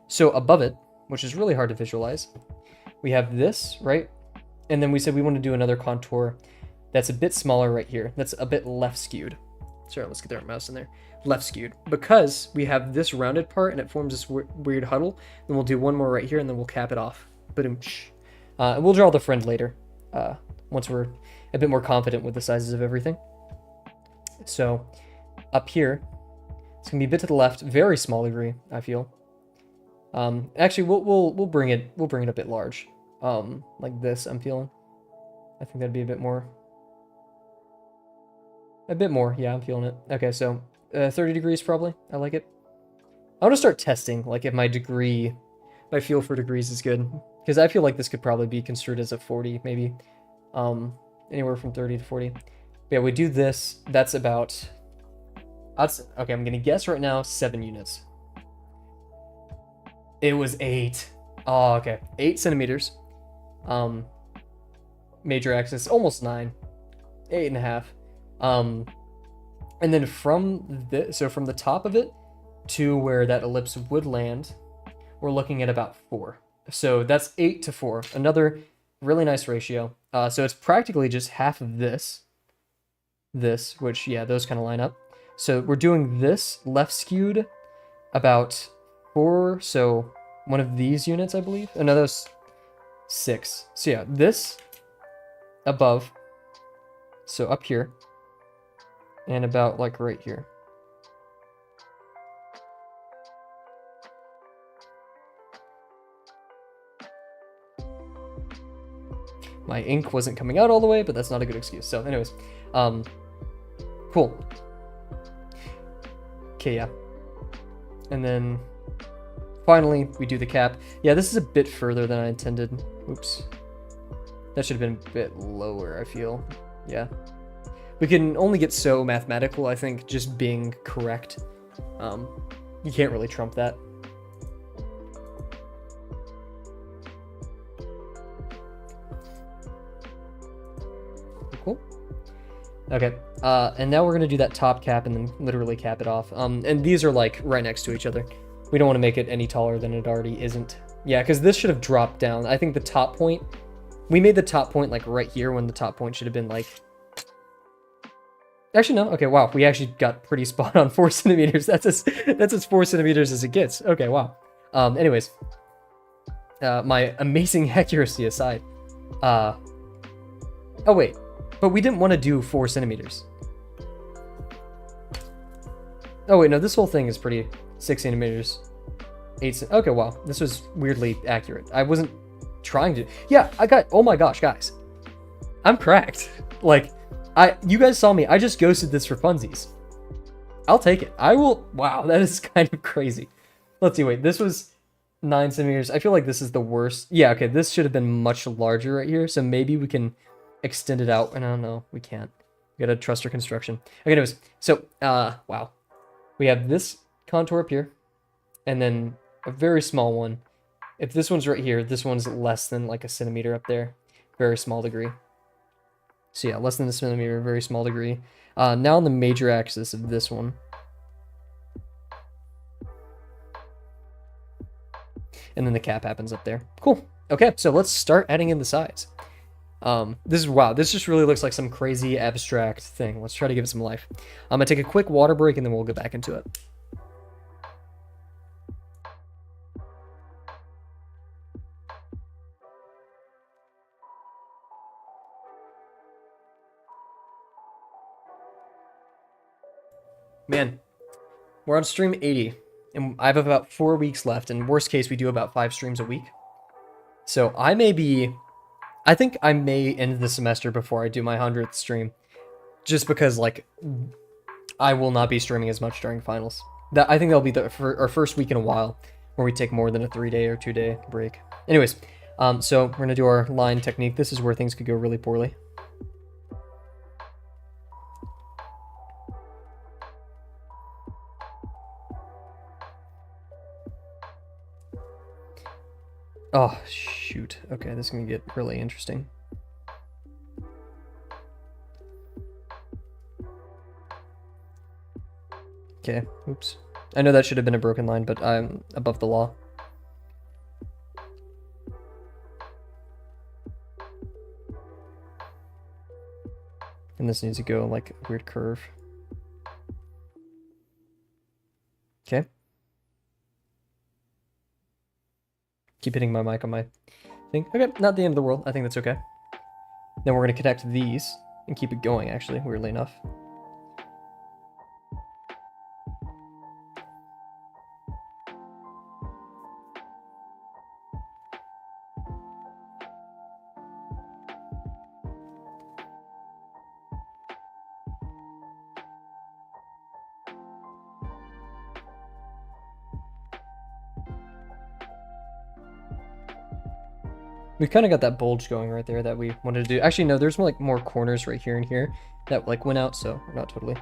So above it, which is really hard to visualize, we have this, right? And then we said we want to do another contour that's a bit smaller right here. That's a bit left skewed. Sorry, let's get our mouse in there. Left skewed. Because we have this rounded part and it forms this weird huddle. Then we'll do one more right here and then we'll cap it off. And we'll draw the friend later, once we're a bit more confident with the sizes of everything. So up here, it's gonna be a bit to the left, very small degree, I feel. Actually, we'll bring it a bit large, like this. I'm feeling. I think that'd be a bit more. Yeah, I'm feeling it. Okay, so 30 degrees probably. I like it. I want to start testing, like if my feel for degrees is good, because I feel like this could probably be construed as a 40, maybe, anywhere from 30 to 40. But yeah, we do this. That's about. Okay, I'm gonna guess right now 7 units. It was 8. Oh, okay. 8 centimeters. Major axis, almost 9. 8.5. And then from the top of it to where that ellipse would land, we're looking at about 4. So that's 8 to 4. Another really nice ratio. So it's practically just half of this, which, yeah, those kind of line up. So we're doing this left skewed about 4, so one of these units, I believe. Oh, no, that was 6. So yeah, this above, so up here, and about like right here. My ink wasn't coming out all the way, but that's not a good excuse. So anyways, cool. Okay, yeah. And then finally, we do the cap. Yeah, this is a bit further than I intended. Oops. That should have been a bit lower, I feel. Yeah. We can only get so mathematical, I think, just being correct. You can't really trump that. Cool. Okay, and now we're gonna do that top cap and then literally cap it off. And these are like right next to each other. We don't want to make it any taller than it already isn't. Yeah, because this should have dropped down. I think the top point, we made the top point like right here when the top point should have been like, actually no, okay, wow, we actually got pretty spot on 4 centimeters. That's as 4 centimeters as it gets. Okay, wow. Anyways, my amazing accuracy aside, oh wait, but we didn't want to do 4 centimeters. Oh wait, no, this whole thing is pretty, 6 centimeters, 8, okay, wow, this was weirdly accurate. I wasn't trying to, yeah, oh my gosh, guys, I'm cracked. Like, you guys saw me, I just ghosted this for funsies. I'll take it, I will, wow, that is kind of crazy. Let's see, wait, this was 9 centimeters, I feel like this is the worst. Yeah, okay, this should have been much larger right here, so maybe we can extend it out, and I don't know, we can't. We gotta trust our construction. Okay, anyways, so, wow. We have this contour up here, and then a very small one. If this one's right here, this one's less than like a centimeter up there. Very small degree. So yeah, less than a centimeter, very small degree. Now on the major axis of this one. And then the cap happens up there. Cool. Okay, so let's start adding in the sides. Wow, this just really looks like some crazy abstract thing. Let's try to give it some life. I'm gonna take a quick water break and then we'll get back into it. Man, we're on stream 80, and I have about 4 weeks left, and worst case, we do about 5 streams a week. So I think I may end the semester before I do my 100th stream, just because, like, I will not be streaming as much during finals. I think that'll be our first week in a while, where we take more than a 3-day or 2-day break. Anyways, so we're gonna do our line technique. This is where things could go really poorly. Oh, shoot. Okay, this is going to get really interesting. Okay, oops. I know that should have been a broken line, but I'm above the law. And this needs to go like a weird curve. Okay. Keep hitting my mic on my thing. Okay, not the end of the world. I think that's okay. Then we're going to connect these and keep it going, actually, weirdly enough. We've kind of got that bulge going right there that we wanted to do. Actually, no, there's more corners right here and here that like went out, so not totally.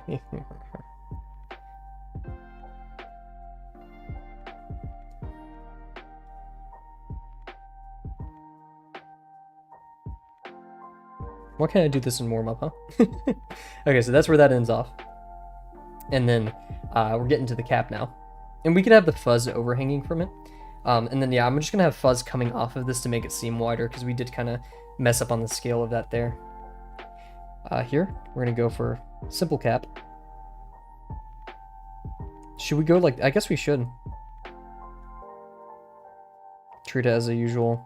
Why can't I do this in warm-up, huh? Okay, so that's where that ends off. And then we're getting to the cap now. And we could have the fuzz overhanging from it. And then, yeah, I'm just going to have fuzz coming off of this to make it seem wider, because we did kind of mess up on the scale of that there. Here, we're going to go for simple cap. Should we go like, I guess we should. Treat it as a usual.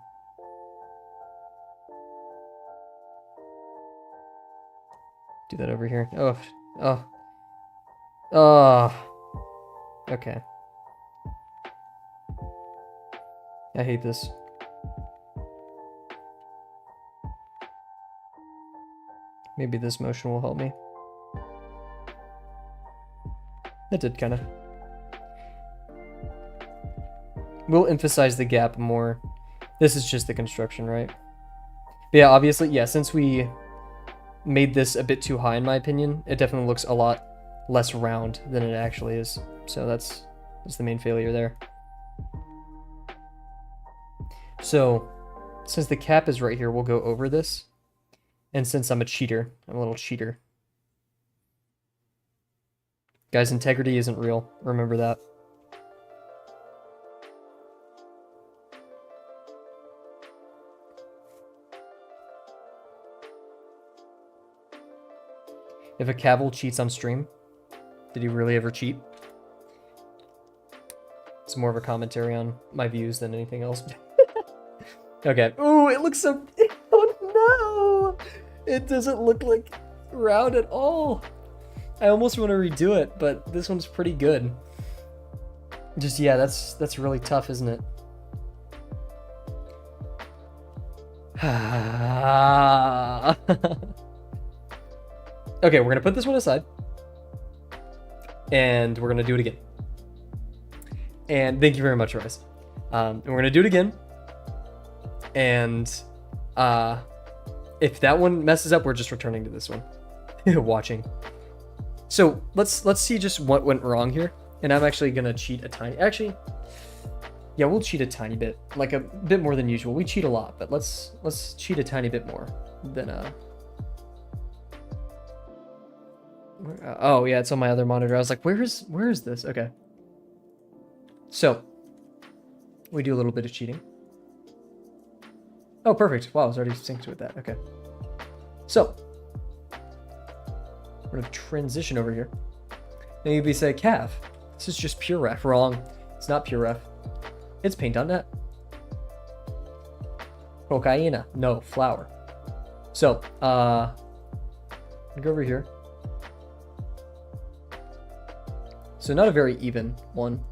Do that over here. Okay. I hate this. Maybe this motion will help me. It did kind of. We'll emphasize the gap more. This is just the construction, right? But yeah, obviously, yeah, since we made this a bit too high in my opinion, it definitely looks a lot less round than it actually is. So that's the main failure there. So since the cap is right here, we'll go over this. And since I'm a cheater, I'm a little cheater. Guys, integrity isn't real. Remember that. If a Kavel cheats on stream, did he really ever cheat? It's more of a commentary on my views than anything else. Okay. Ooh, it looks so... Oh no! It doesn't look like round at all. I almost want to redo it, but this one's pretty good. Just, yeah, that's really tough, isn't it? Okay, we're gonna put this one aside. And we're gonna do it again. And thank you very much, Rice. And we're gonna do it again. And if that one messes up, we're just returning to this one. Watching. So let's see just what went wrong here. And I'm actually gonna cheat a tiny. Actually, yeah, we'll cheat a tiny bit, like a bit more than usual. We cheat a lot, but let's cheat a tiny bit more than oh yeah, it's on my other monitor. I was like, where is this? Okay. So we do a little bit of cheating. Oh, perfect. Wow, I was already synced with that. Okay. So we're gonna transition over here. Then you'd be say, Cav, this is just pure ref. Wrong. It's not pure ref. It's paint.net. Cocaina. No, flour. So, go over here. So not a very even one.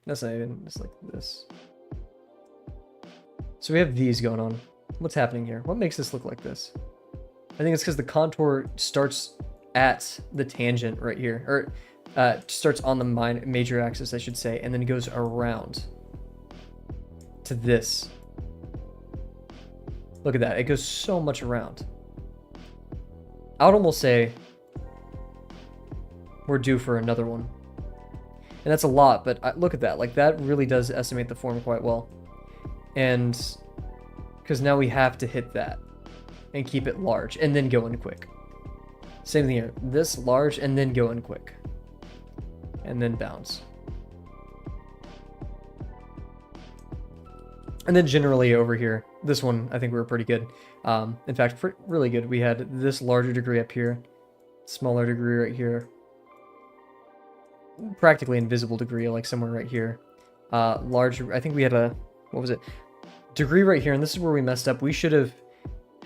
That's not even, it's like this. So we have these going on. What's happening here? What makes this look like this? I think it's because the contour starts at the tangent right here, or starts on the major axis, I should say, and then goes around to this. Look at that. It goes so much around. I would almost say we're due for another one. And that's a lot, but look at that. Like, that really does estimate the form quite well. And because now we have to hit that and keep it large and then go in quick. Same thing here. This large and then go in quick. And then bounce. And then generally over here, this one, I think we were pretty good. In fact, really good. We had this larger degree up here, smaller degree right here, practically invisible degree, like somewhere right here. Larger, I think we had a, what was it? Degree right here, and this is where we messed up. We should have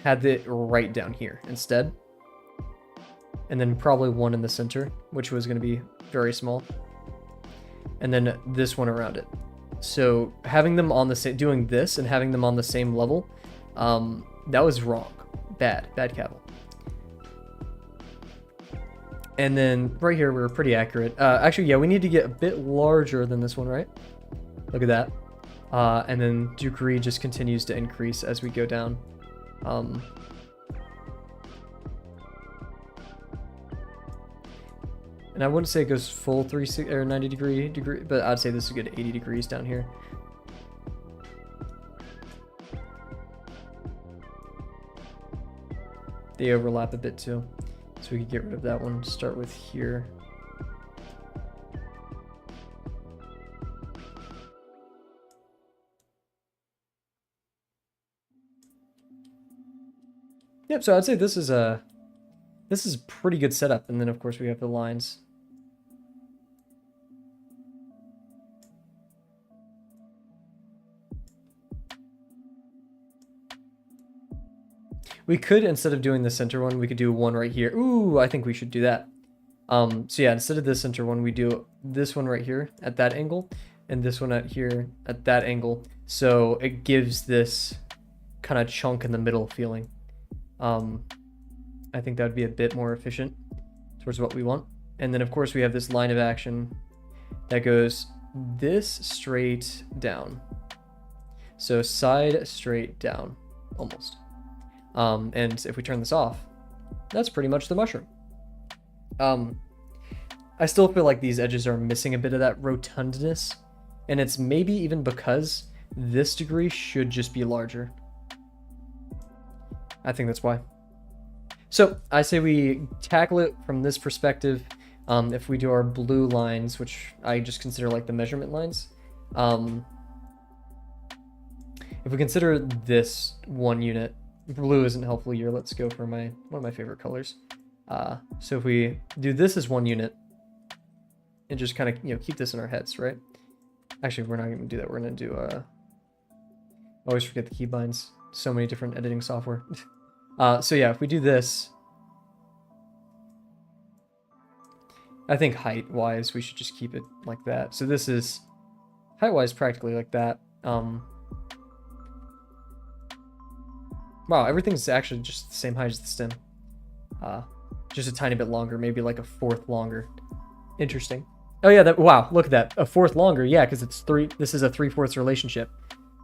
had it right down here instead. And then probably one in the center, which was going to be very small. And then this one around it. So having them on the same, doing this and having them on the same level, that was wrong. Bad Kavel. And then right here, we were pretty accurate. Actually, yeah, we need to get a bit larger than this one, right? Look at that. And then degree just continues to increase as we go down. And I wouldn't say it goes full 360 or 90 degree, but I'd say this is a good 80 degrees down here. They overlap a bit too. So we could get rid of that one. Start with here. Yep, so I'd say this is a pretty good setup, and then of course we have the lines. We could, instead of doing the center one, we could do one right here. Ooh, I think we should do that. So yeah, instead of the center one, we do this one right here at that angle, and this one out here at that angle. So it gives this kind of chunk in the middle feeling. I think that would be a bit more efficient towards what we want. And then of course we have this line of action that goes this straight down. So side straight down, almost. And if we turn this off, that's pretty much the mushroom. I still feel like these edges are missing a bit of that rotundness, and it's maybe even because this degree should just be larger. I think that's why. So I say we tackle it from this perspective. If we do our blue lines, which I just consider like the measurement lines, if we consider this 1 unit, blue isn't helpful here. Let's go for one of my favorite colors. So if we do this as 1 unit and just kind of, keep this in our heads, right? Actually, we're not going to do that. We're going to do, always forget the keybinds. So many different editing software. So yeah, if we do this, I think height-wise, we should just keep it like that. So this is height-wise practically like that. Wow, everything's actually just the same height as the stem. Just a tiny bit longer, maybe like a 1/4 longer. Interesting. Oh yeah, wow, look at that. A 1/4 longer, yeah, because this is a 3/4 relationship.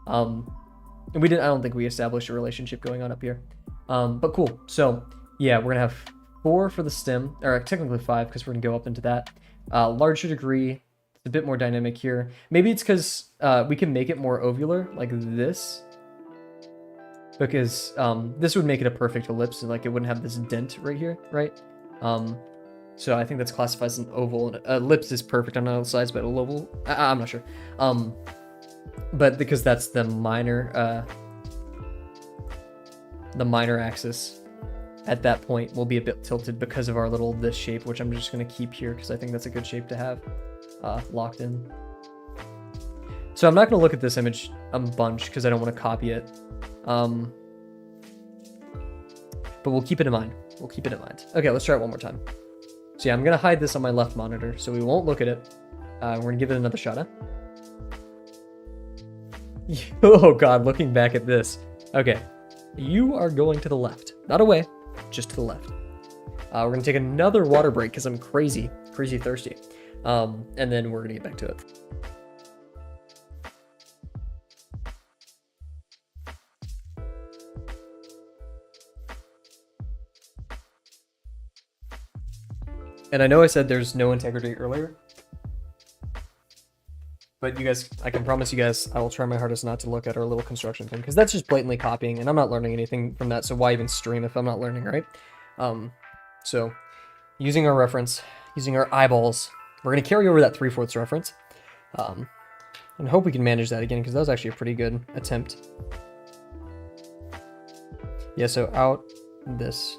And I don't think we established a relationship going on up here. But cool. So yeah, we're gonna have 4 for the stem, or technically 5, because we're gonna go up into that. Larger degree, it's a bit more dynamic here. Maybe it's because we can make it more ovular, like this. Because this would make it a perfect ellipse, and like it wouldn't have this dent right here, right? So I think that's classified as an oval. And ellipse is perfect on all sides, but an oval, I'm not sure. But because that's the minor axis, at that point will be a bit tilted because of our this shape, which I'm just gonna keep here because I think that's a good shape to have locked in. So I'm not gonna look at this image a bunch because I don't want to copy it. But we'll keep it in mind. We'll keep it in mind. Okay, let's try it one more time. So yeah, I'm gonna hide this on my left monitor, so we won't look at it. We're gonna give it another shot, huh? Oh god, looking back at this. Okay, you are going to the left. Not away, just to the left. We're gonna take another water break because I'm crazy thirsty. And then we're gonna get back to it. And I know I said there's no integrity earlier, but you guys, I can promise you guys, I will try my hardest not to look at our little construction thing, because that's just blatantly copying, and I'm not learning anything from that, so why even stream if I'm not learning, right? So, using our reference, using our eyeballs, we're going to carry over that 3/4 reference, and hope we can manage that again, because that was actually a pretty good attempt. Yeah, so out this.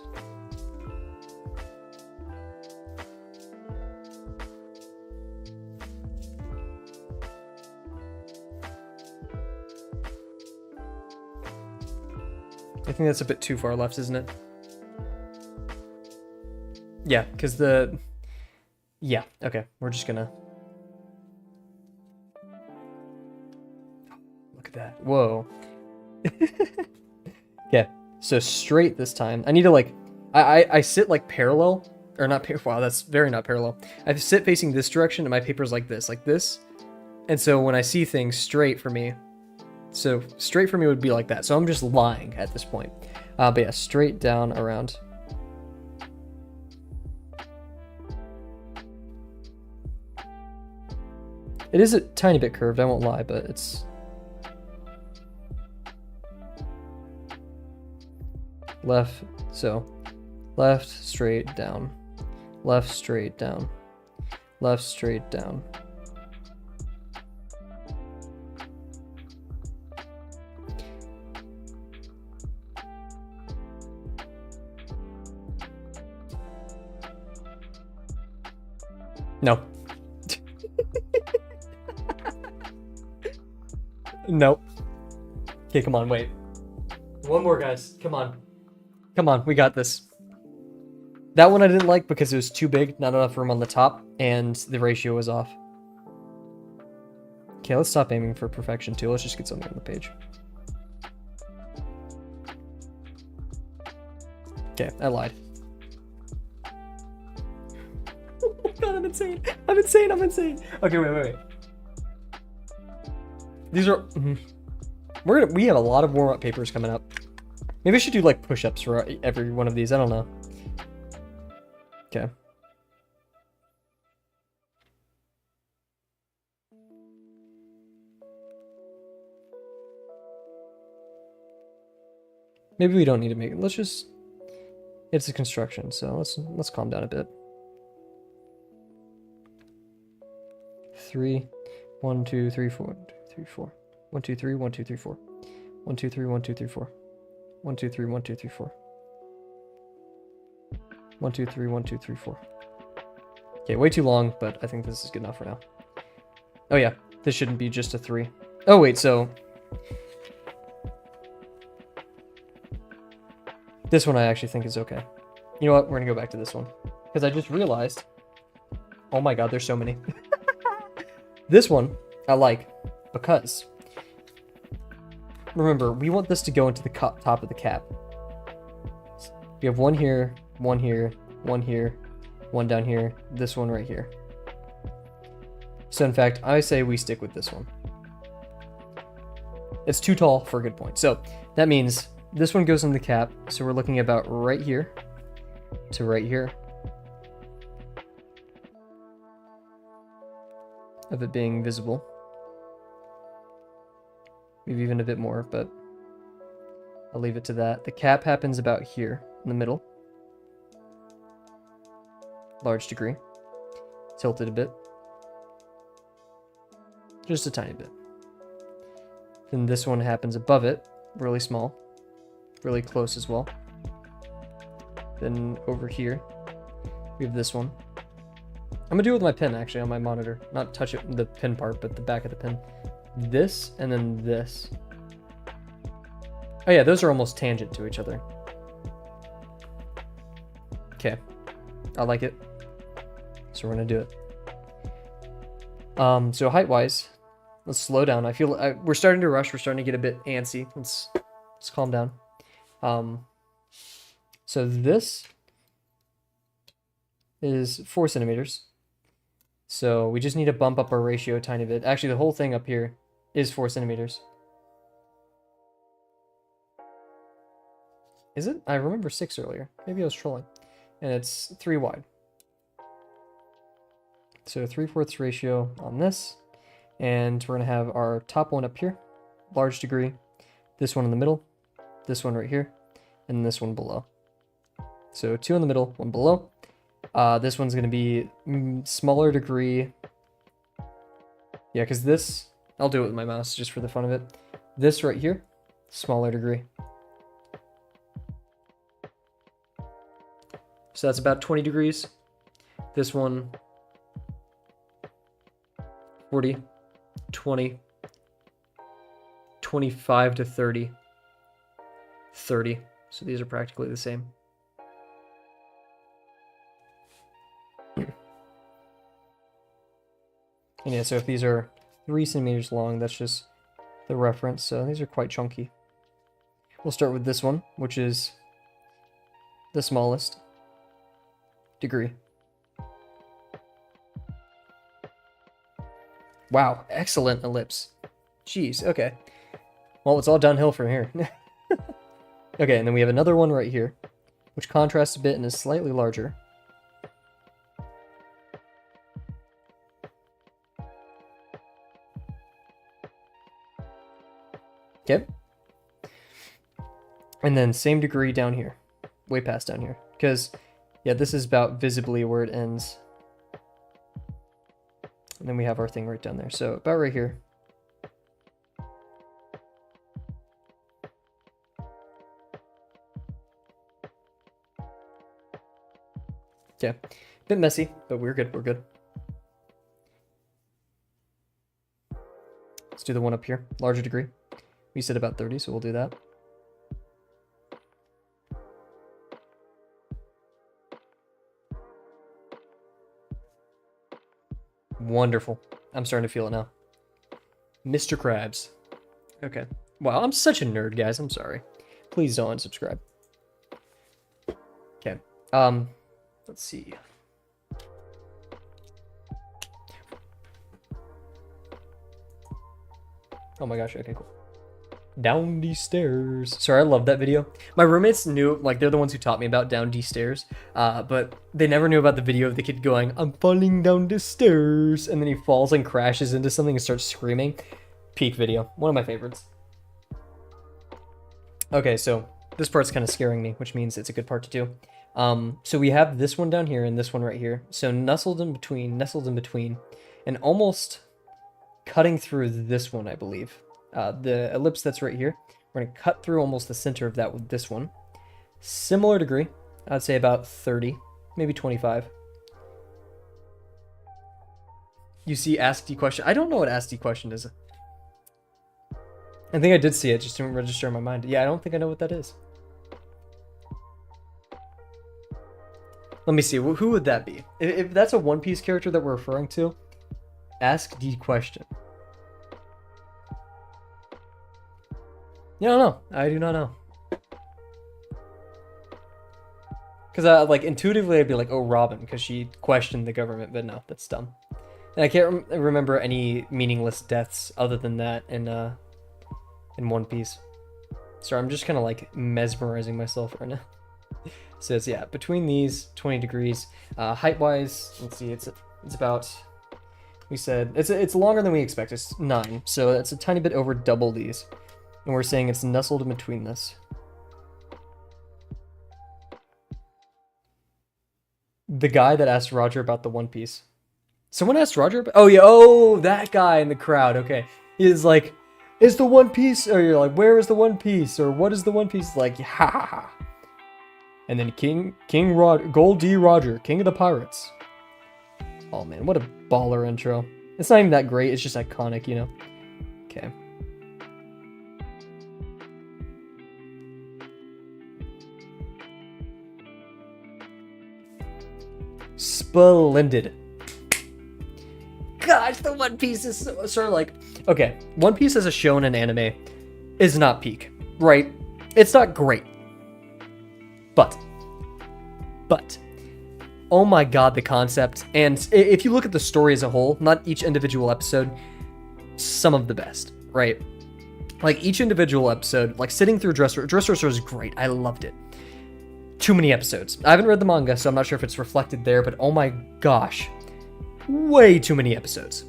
I think that's a bit too far left, isn't it? Yeah, because yeah, okay, we're just gonna... Look at that, whoa. Okay, so straight this time. I need to I sit parallel, or not, wow, that's very not parallel. I sit facing this direction and my paper's like this. And so when I see things straight for me, so straight for me would be like that. So I'm just lying at this point. But yeah, straight down around. It is a tiny bit curved, I won't lie, but it's... Left, so left, straight, down. Left, straight, down. Left, straight, down. No. Nope. Okay, come on, wait. One more, guys. Come on. Come on, we got this. That one I didn't like because it was too big, not enough room on the top, and the ratio was off. Okay, let's stop aiming for perfection too. Let's just get something on the page. Okay, I lied. Oh god, I'm insane. I'm insane. Okay, wait. These are... We have a lot of warm-up papers coming up. Maybe I should do, like, push-ups for every one of these. I don't know. Okay. Maybe we don't need to make it. Let's just... It's a construction, so let's calm down a bit. 3, 1, 2, 3, 4, 1, 2, 3, 4. 1, 2, 3, 1, 2, 3, 4. 1, 2, 3, 1, 2, 3, 4. 1, 2, 3, 1, 2, 3, 4. 1, 2, 3, 1, 2, 3, 4. Okay, way too long, but I think this is good enough for now. Oh yeah, this shouldn't be just a 3. Oh wait, so... This one I actually think is okay. You know what? We're gonna go back to this one. Because I just realized... Oh my god, there's so many. This one, I like. Because... Remember, we want this to go into the top of the cap. We have one here, one here, one here, one down here, this one right here. So in fact, I say we stick with this one. It's too tall for a good point. So that means this one goes in the cap. So we're looking about right here to right here of it being visible. Maybe even a bit more, but I'll leave it to that. The cap happens about here in the middle. Large degree. Tilted a bit. Just a tiny bit. Then this one happens above it, really small. Really close as well. Then over here, we have this one. I'm gonna do it with my pen actually on my monitor. Not touch it, the pin part, but the back of the pen. This, and then this. Oh yeah, those are almost tangent to each other. Okay. I like it. So we're gonna do it. So height-wise, let's slow down. I feel we're starting to rush. We're starting to get a bit antsy. Let's calm down. So this is 4 centimeters. So we just need to bump up our ratio a tiny bit. Actually, the whole thing up here is 4 centimeters. Is it? I remember 6 earlier. Maybe I was trolling. And it's 3 wide. So 3/4 ratio on this. And we're going to have our top one up here. Large degree. This one in the middle. This one right here. And this one below. So 2 in the middle, 1 below. This one's going to be smaller degree. Yeah, because this... I'll do it with my mouse just for the fun of it. This right here, smaller degree. So that's about 20 degrees. This one, 40, 20, 25 to 30, 30. So these are practically the same. And yeah, so if these are 3 centimeters long, that's just the reference. So these are quite chunky. We'll start with this one, which is the smallest degree. Wow, excellent ellipse. Jeez, okay. Well, it's all downhill from here. Okay, and then we have another one right here, which contrasts a bit and is slightly larger. Okay. And then same degree down here. Way past down here. Because, yeah, this is about visibly where it ends. And then we have our thing right down there. So about right here. Okay. Bit messy, but we're good. We're good. Let's do the one up here. Larger degree. We said about 30, so we'll do that. Wonderful. I'm starting to feel it now. Mr. Krabs. Okay. Wow, I'm such a nerd, guys. I'm sorry. Please don't unsubscribe. Okay. Let's see. Oh my gosh, okay, cool. Down these stairs. Sorry, I love that video. My roommates knew, like, they're the ones who taught me about down these stairs, but they never knew about the video of the kid going, I'm falling down the stairs, and then he falls and crashes into something and starts screaming. Peak video. One of my favorites. Okay, so this part's kind of scaring me, which means it's a good part to do. So we have this one down here and this one right here. So nestled in between, and almost cutting through this one, I believe. The ellipse that's right here, we're going to cut through almost the center of that with this one. Similar degree, I'd say about 30, maybe 25. You see ask D question. I don't know what ask D question is. I think I did see it, just didn't register in my mind. Yeah, I don't think I know what that is. Let me see, who would that be? If that's a One Piece character that we're referring to, ask D question. I don't know. I do not know. Because like intuitively I'd be like, oh, Robin, because she questioned the government, but no, that's dumb. And I can't remember any meaningless deaths other than that in One Piece. Sorry, I'm just kind of like mesmerizing myself right now. So it's, yeah, between these 20 degrees. Height-wise, let's see, it's about, we said, it's longer than we expect. It's 9, so it's a tiny bit over double these. And we're saying it's nestled in between this. The guy that asked Roger about the One Piece. Someone asked Roger about, oh yeah, oh, that guy in the crowd, okay. He's like, is the One Piece, or you're like, where is the One Piece, or what is the One Piece? Like, ha ha ha. And then Gold D. Roger, King of the Pirates. Oh man, what a baller intro. It's not even that great, it's just iconic, you know? Okay. Splendid. Gosh, the One Piece is so, sort of like... Okay, One Piece as a shonen anime is not peak, right? It's not great. But, oh my god, the concept. And if you look at the story as a whole, not each individual episode, some of the best, right? Like, each individual episode, like, sitting through Dressrosa is great. I loved it. Too many episodes. I haven't read the manga, so I'm not sure if it's reflected there, but oh my gosh. Way too many episodes.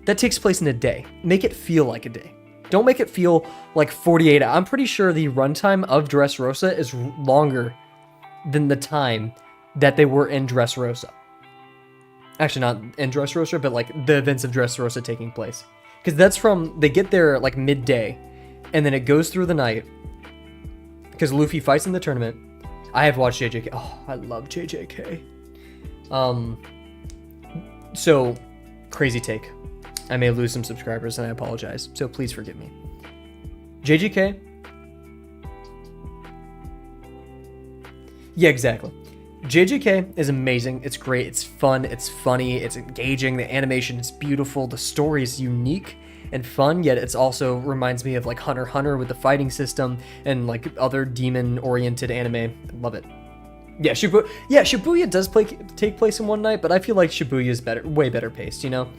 That takes place in a day. Make it feel like a day. Don't make it feel like 48 hours. I'm pretty sure the runtime of Dressrosa is longer than the time that they were in Dressrosa. Actually, not in Dressrosa, but like the events of Dressrosa taking place. Because that's from, they get there like midday, and then it goes through the night. Because Luffy fights in the tournament. I have watched JJK. Oh, I love JJK. So, crazy take. I may lose some subscribers, and I apologize. So please forgive me. JJK. Yeah, exactly. JJK is amazing. It's great. It's fun. It's funny. It's engaging. The animation is beautiful. The story is unique and fun, yet it's also reminds me of like Hunter x Hunter with the fighting system and like other demon-oriented anime. Love it. Yeah, Shibuya does take place in one night, but I feel like Shibuya is way better paced, you know?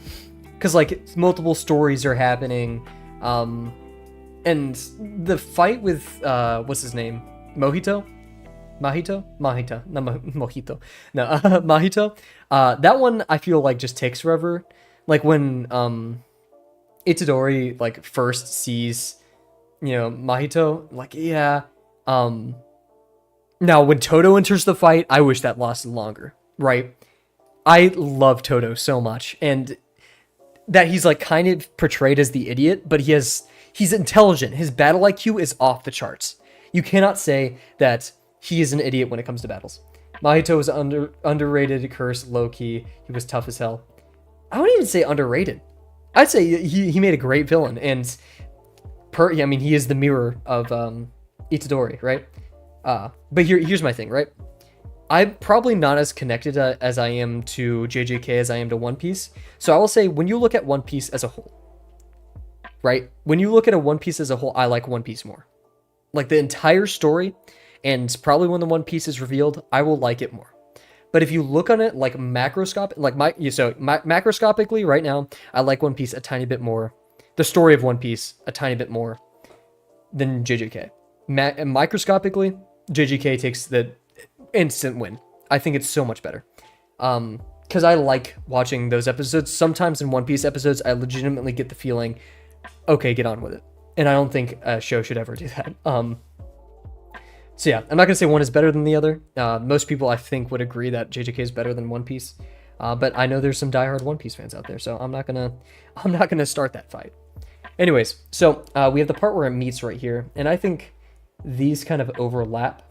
Because like multiple stories are happening, and the fight with what's his name, Mahito. That one I feel like just takes forever. Like when Itadori like first sees, you know, Mahito, like yeah. Now when Todo enters the fight, I wish that lasted longer, right? I love Todo so much, and that he's like kind of portrayed as the idiot, but he's intelligent. His battle IQ is off the charts. You cannot say that he is an idiot when it comes to battles. Mahito was underrated, cursed, low-key. He was tough as hell. I wouldn't even say underrated. I'd say he made a great villain, and I mean, he is the mirror of Itadori, right? But here's my thing, right? I'm probably not as connected as I am to JJK as I am to One Piece. So I will say, when you look at One Piece as a whole, right? When you look at a One Piece as a whole, I like One Piece more. Like the entire story, and probably when the One Piece is revealed, I will like it more. But if you look on it like macroscopically right now, I like One Piece a tiny bit more the story of One Piece a tiny bit more than JJK. Microscopically, JJK takes the instant win. I think it's so much better. Because I like watching those episodes. Sometimes in One Piece episodes, I legitimately get the feeling, okay, get on with it. And I don't think a show should ever do that. So yeah, I'm not gonna say one is better than the other. Most people, I think, would agree that JJK is better than One Piece. But I know there's some diehard One Piece fans out there, so I'm not gonna start that fight. Anyways, so we have the part where it meets right here, and I think these kind of overlap.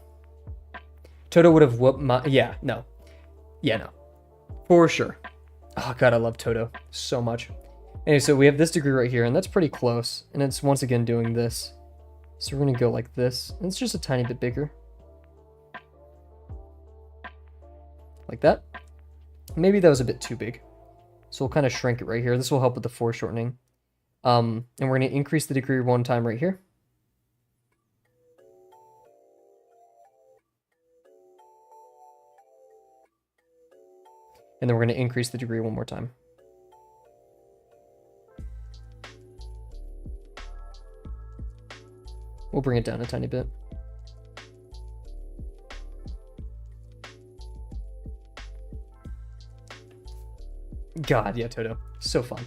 Toto would have whooped my... no, for sure. Oh god, I love Toto so much. Anyway, so we have this degree right here, and that's pretty close, and it's once again doing this. So we're gonna go like this, and it's just a tiny bit bigger. Like that. Maybe that was a bit too big. So we'll kind of shrink it right here. This will help with the foreshortening. And we're gonna increase the degree one time right here. And then we're gonna increase the degree one more time. We'll bring it down a tiny bit. God, yeah, Toto. So fun.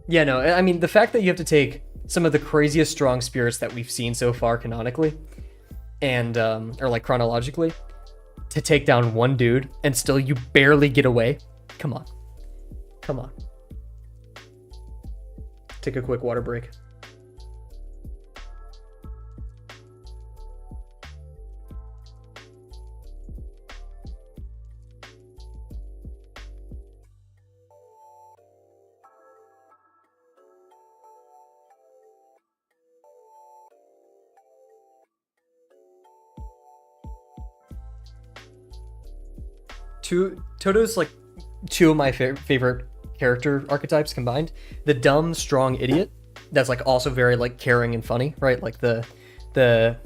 Yeah, no, I mean, the fact that you have to take some of the craziest strong spirits that we've seen so far canonically, and, or like chronologically, to take down one dude, and still you barely get away. Come on. Come on. Take a quick water break. Toto's like two of my favorite character archetypes combined. The dumb, strong idiot that's like also very like caring and funny, right? Like the I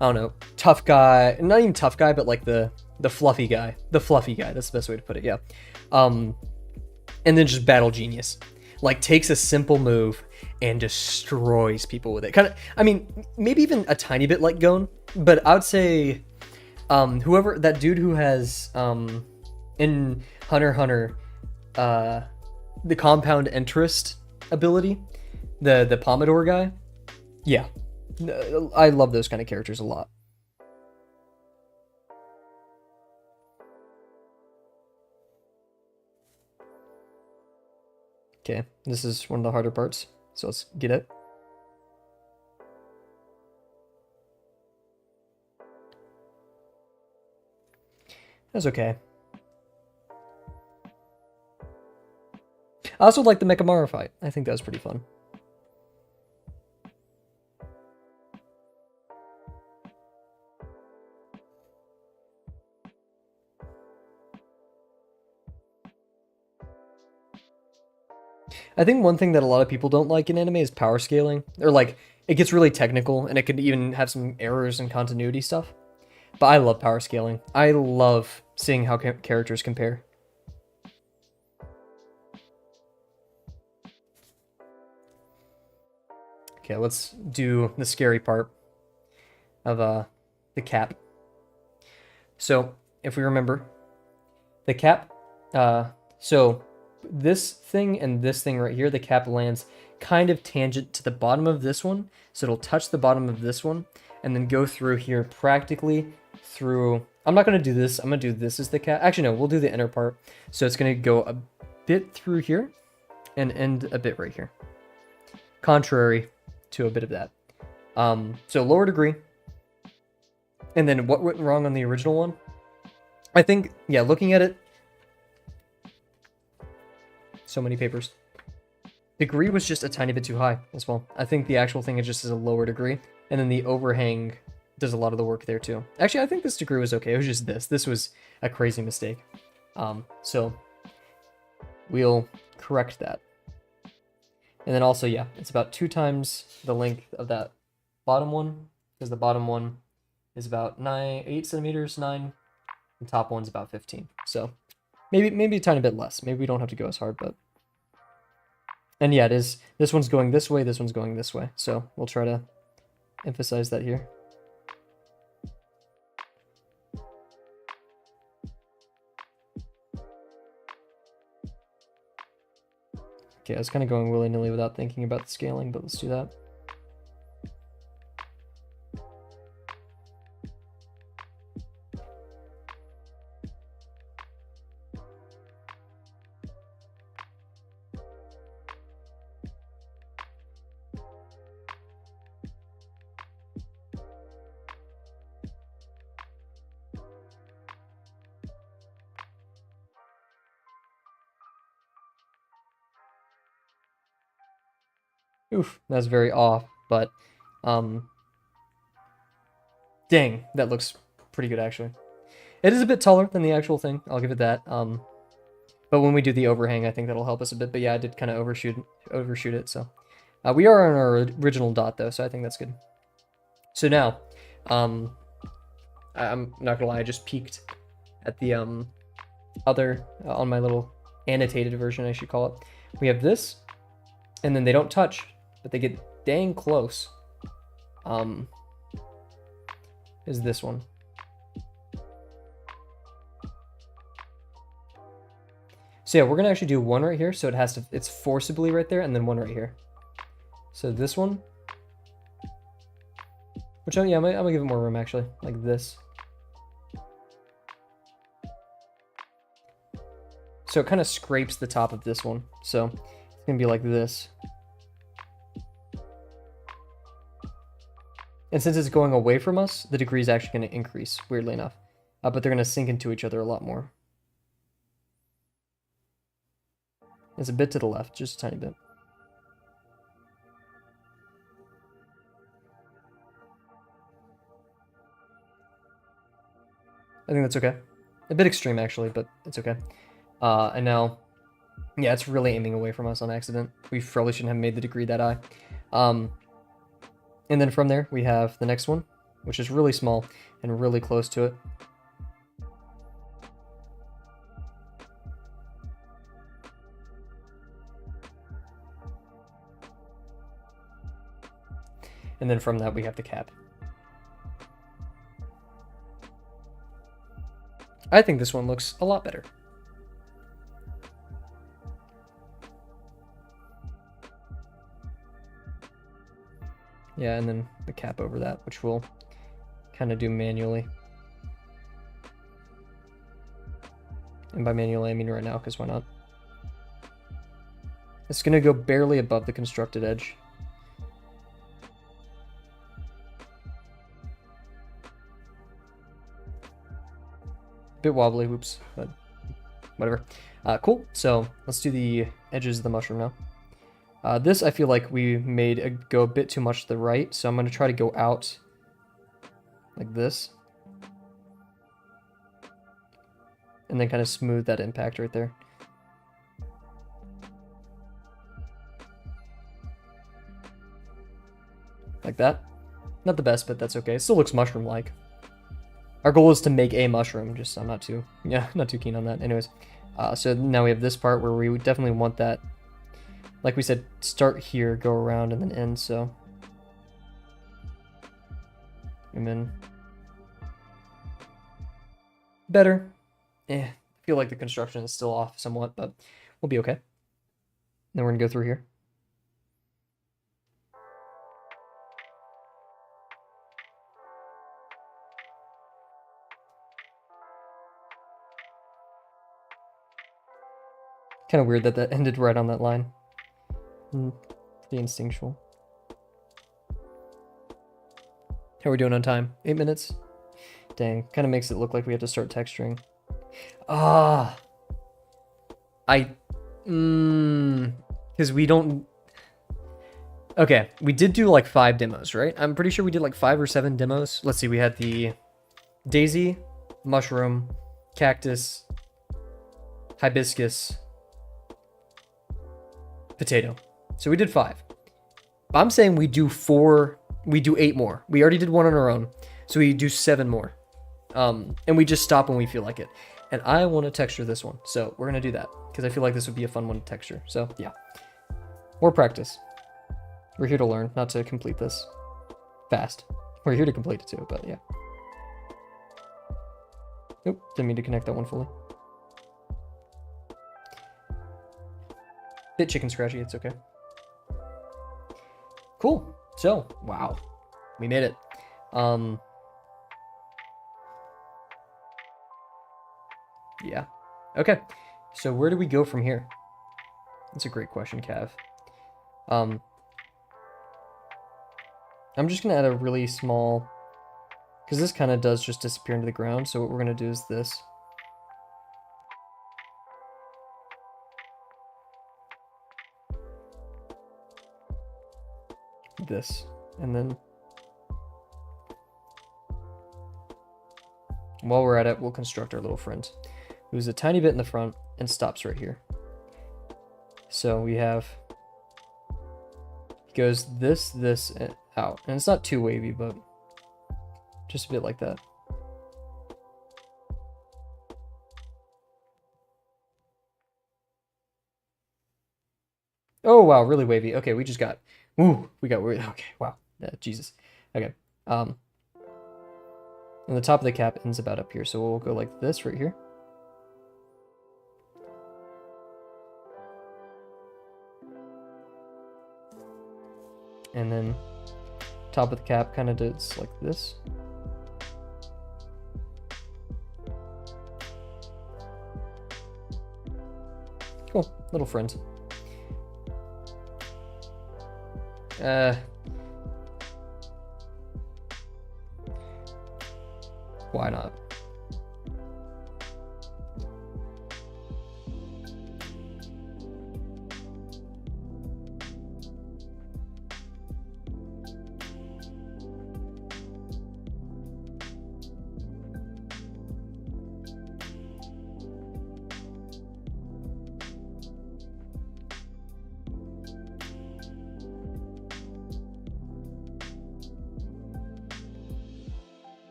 don't know, tough guy, not even tough guy, but like the fluffy guy. The fluffy guy, that's the best way to put it, yeah. And then just battle genius. Like takes a simple move and destroys people with it. Kind of, I mean, maybe even a tiny bit like Gon, but I would say whoever, that dude who has in Hunter x Hunter the compound interest ability, the Pomodoro guy. Yeah, I love those kind of characters a lot. Okay, this is one of the harder parts, so let's get it. That's okay. I also like the Mechamaru fight. I think that was pretty fun. I think one thing that a lot of people don't like in anime is power scaling. Or like, it gets really technical and it could even have some errors in continuity stuff. But I love power scaling. I love seeing how characters compare. Okay, let's do the scary part of the cap. So, if we remember, the cap, so this thing and this thing right here, the cap lands kind of tangent to the bottom of this one. So it'll touch the bottom of this one and then go through here practically through. I'm not going to do this. I'm going to do this as the cap. Actually, no, we'll do the inner part. So it's going to go a bit through here and end a bit right here. Contrary to a bit of that. So lower degree. And then what went wrong on the original one? I think, yeah, looking at it, so many papers. Degree was just a tiny bit too high as well. I think the actual thing is just as a lower degree. And then the overhang does a lot of the work there too. Actually, I think this degree was okay. It was just this. This was a crazy mistake. So we'll correct that. And then also, yeah, it's about 2 times the length of that bottom one, because the bottom one is about 8 centimeters, 9, and top one's about 15. So maybe a tiny bit less. Maybe we don't have to go as hard, but And yeah, it is. This one's going this way, this one's going this way. So we'll try to emphasize that here. Okay, I was kind of going willy-nilly without thinking about the scaling, but let's do that. Oof, that's very off, but dang, that looks pretty good actually. It is a bit taller than the actual thing, I'll give it that. But when we do the overhang, I think that'll help us a bit. But yeah, I did kind of overshoot it, so. We are on our original dot though, so I think that's good. So now, I'm not gonna lie, I just peeked at the other, on my little annotated version, I should call it. We have this, and then they don't touch, but they get dang close. Is this one. So yeah, we're gonna actually do one right here, so it's forcibly right there, and then one right here. So this one, which I'm gonna give it more room actually, like this. So it kind of scrapes the top of this one, so it's gonna be like this. And since it's going away from us, the degree is actually going to increase, weirdly enough. But they're going to sink into each other a lot more. It's a bit to the left, just a tiny bit. I think that's okay. A bit extreme, actually, but it's okay. And now, yeah, it's really aiming away from us on accident. We probably shouldn't have made the degree that high. And then from there, we have the next one, which is really small and really close to it. And then from that, we have the cap. I think this one looks a lot better. Yeah, and then the cap over that, which we'll kind of do manually. And by manually, I mean right now, because why not? It's going to go barely above the constructed edge. Bit wobbly, whoops, but whatever. Cool, so let's do the edges of the mushroom now. This I feel like we made go a bit too much to the right, so I'm going to try to go out like this. And then kind of smooth that impact right there. Like that. Not the best, but that's okay. It still looks mushroom-like. Our goal is to make a mushroom, just I'm not too keen on that. Anyways, so now we have this part where we definitely want that, like we said, start here, go around, and then end, so. And then better. I feel like the construction is still off somewhat, but we'll be okay. Then we're gonna go through here. Kind of weird that that ended right on that line. Pretty instinctual. How are we doing on time? 8 minutes? Dang, kind of makes it look like we have to start texturing. Because we don't... Okay, we did do like 5 demos, right? I'm pretty sure we did like 5 or 7 demos. Let's see, we had the daisy, mushroom, cactus, hibiscus, potato. So we did 5. I'm saying we do 8 more. We already did 1 on our own, so we do 7 more. And we just stop when we feel like it. And I want to texture this one, so we're gonna do that because I feel like this would be a fun one to texture. So yeah. More practice. We're here to learn, not to complete this fast. We're here to complete it too, but yeah. Nope, didn't mean to connect that one fully. Bit chicken scratchy, it's okay. Cool. So, wow. We made it. Yeah. Okay. So where do we go from here? That's a great question, Cav. I'm just gonna add a really small, because this kind of does just disappear into the ground. So what we're gonna do is this. This, and then while we're at it, we'll construct our little friend, who's a tiny bit in the front and stops right here. So we have, it goes this, this, and out, and it's not too wavy, but just a bit like that. Oh wow, really wavy. Okay, we just got, ooh, we got, okay, wow, Jesus. Okay, and the top of the cap ends about up here, so we'll go like this right here. And then top of the cap kind of does like this. Cool, little friends. Why not?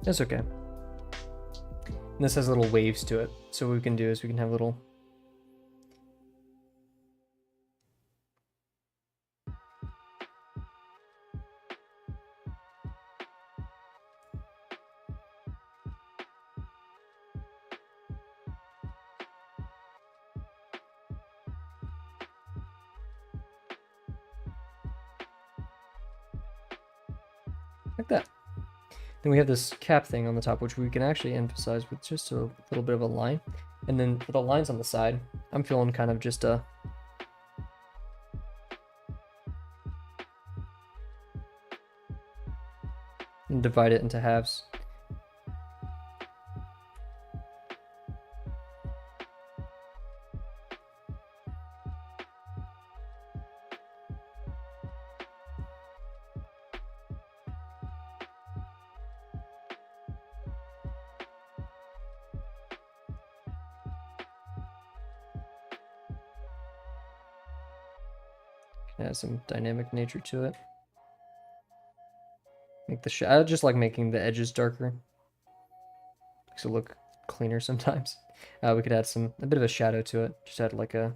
That's okay. And this has little waves to it. So what we can do is we can have little... like that. Then we have this cap thing on the top, which we can actually emphasize with just a little bit of a line. And then for the lines on the side, I'm feeling kind of just and divide it into halves. Add some dynamic nature to it. Make the I just like making the edges darker. Makes it look cleaner sometimes. We could add a bit of a shadow to it. Just add like a...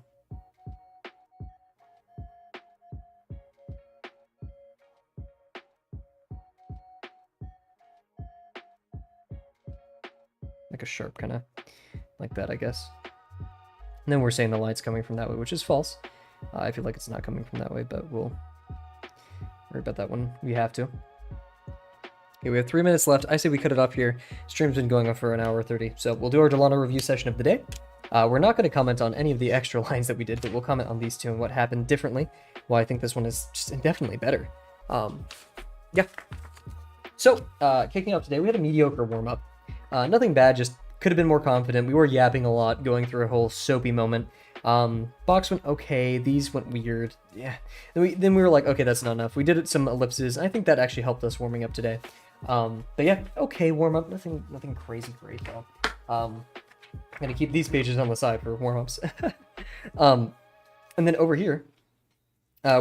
like a sharp kind of like that, I guess. And then we're saying the light's coming from that way, which is false. I feel like it's not coming from that way, but we'll worry about that one. We have to. Okay, we have 3 minutes left. I say we cut it off here. Stream's been going on for an hour 30, so we'll do our Delano review session of the day. We're not going to comment on any of the extra lines that we did, but we'll comment on these two and what happened differently. Well, I think this one is just indefinitely better. Yeah. So, kicking off today, we had a mediocre warm-up. Nothing bad, just could have been more confident. We were yapping a lot, going through a whole soapy moment. Box went okay. These went weird. Yeah. Then we were like, okay, that's not enough. We did some ellipses. I think that actually helped us warming up today. But yeah, okay, warm up. Nothing crazy great though. I'm gonna keep these pages on the side for warm-ups. And then over here,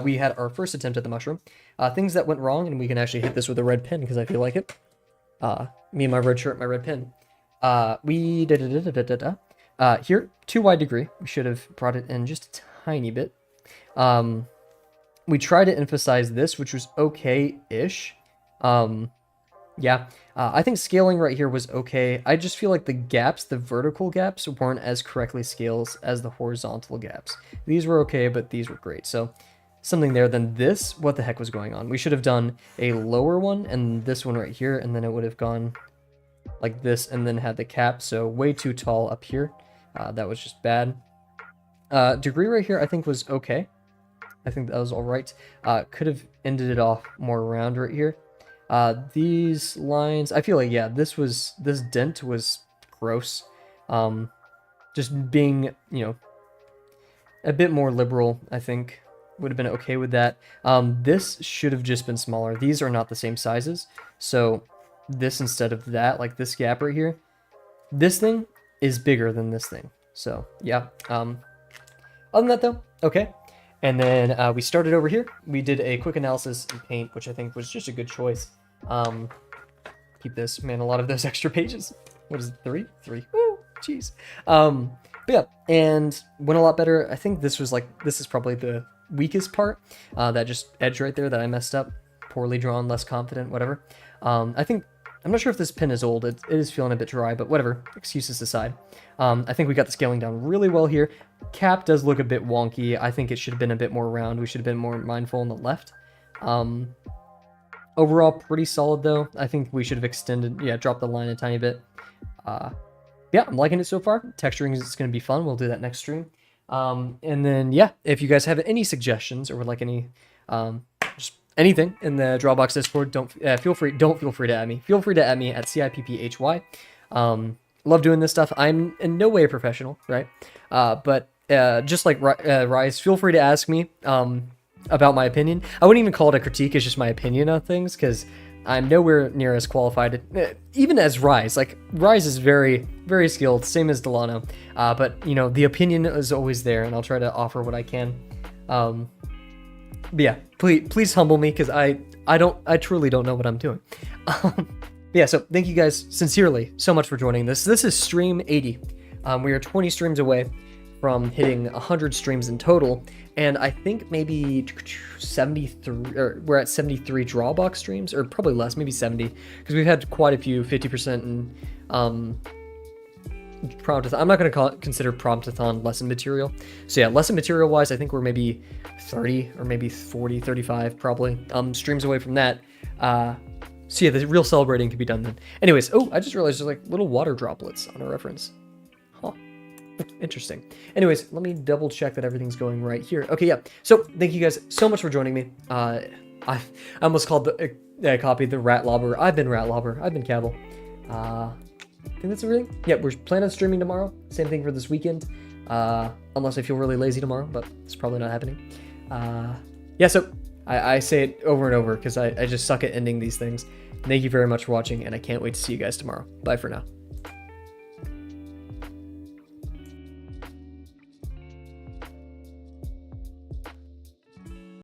we had our first attempt at the mushroom. Things that went wrong, and we can actually hit this with a red pen because I feel like it. Me and my red shirt, my red pen. We here, too wide degree. We should have brought it in just a tiny bit. We tried to emphasize this, which was okay-ish. Yeah, I think scaling right here was okay. I just feel like the gaps, the vertical gaps, weren't as correctly scaled as the horizontal gaps. These were okay, but these were great. So something there. Then this, what the heck was going on? We should have done a lower one and this one right here, and then it would have gone like this and then had the cap. So way too tall up here. That was just bad. Degree right here I think was okay. I think that was all right. Could have ended it off more round right here. These lines, I feel like, yeah, this dent was gross. Just being, you know, a bit more liberal, I think, would have been okay with that. This should have just been smaller. These are not the same sizes. So this instead of that, like this gap right here, this thing is bigger than this thing. So yeah, other than that though, okay. And then we started over here. We did a quick analysis in Paint, which I think was just a good choice. Keep this, man, a lot of those extra pages. What is it, 3? 3, woo, jeez. But yeah, and went a lot better. I think this is probably the weakest part, that just edge right there that I messed up. Poorly drawn, less confident, whatever. I'm not sure if this pen is old. It is feeling a bit dry, but whatever. Excuses aside. I think we got the scaling down really well here. Cap does look a bit wonky. I think it should have been a bit more round. We should have been more mindful on the left. Overall, pretty solid though. I think we should have extended, dropped the line a tiny bit. Yeah, I'm liking it so far. Texturing is going to be fun. We'll do that next stream. And then, yeah, if you guys have any suggestions or would like any, just anything in the Drawbox Discord, don't feel free to add me. Feel free to add me at CIPPHY. Love doing this stuff. I'm in no way a professional, right? But just like Rise, feel free to ask me about my opinion. I wouldn't even call it a critique. It's just my opinion on things because I'm nowhere near as qualified, even as Rise. Like, Rise is very, very skilled, same as Delano. But, you know, the opinion is always there, and I'll try to offer what I can. But yeah, please humble me, because I truly don't know what I'm doing. Yeah, so thank you guys sincerely so much for joining this. This is stream 80. We are 20 streams away from hitting 100 streams in total, and I think maybe 73, or we're at 73 Drawbox streams, or probably less, maybe 70, because we've had quite a few 50% in Promptathon. I'm not going to consider Promptathon lesson material. So yeah, lesson material wise, I think we're maybe 30 or maybe 40, 35 probably streams away from that. So yeah, the real celebrating can be done then. Anyways, oh, I just realized there's like little water droplets on a reference. Huh. Interesting. Anyways, let me double check that everything's going right here. Okay, yeah. So thank you guys so much for joining me. I almost called the copy the Rat Lobber. I've been Rat Lobber. I've been Kavel. I think that's everything. Yeah, we're planning on streaming tomorrow. Same thing for this weekend. Unless I feel really lazy tomorrow, but it's probably not happening. Yeah, so I say it over and over because I just suck at ending these things. Thank you very much for watching, and I can't wait to see you guys tomorrow. Bye for now.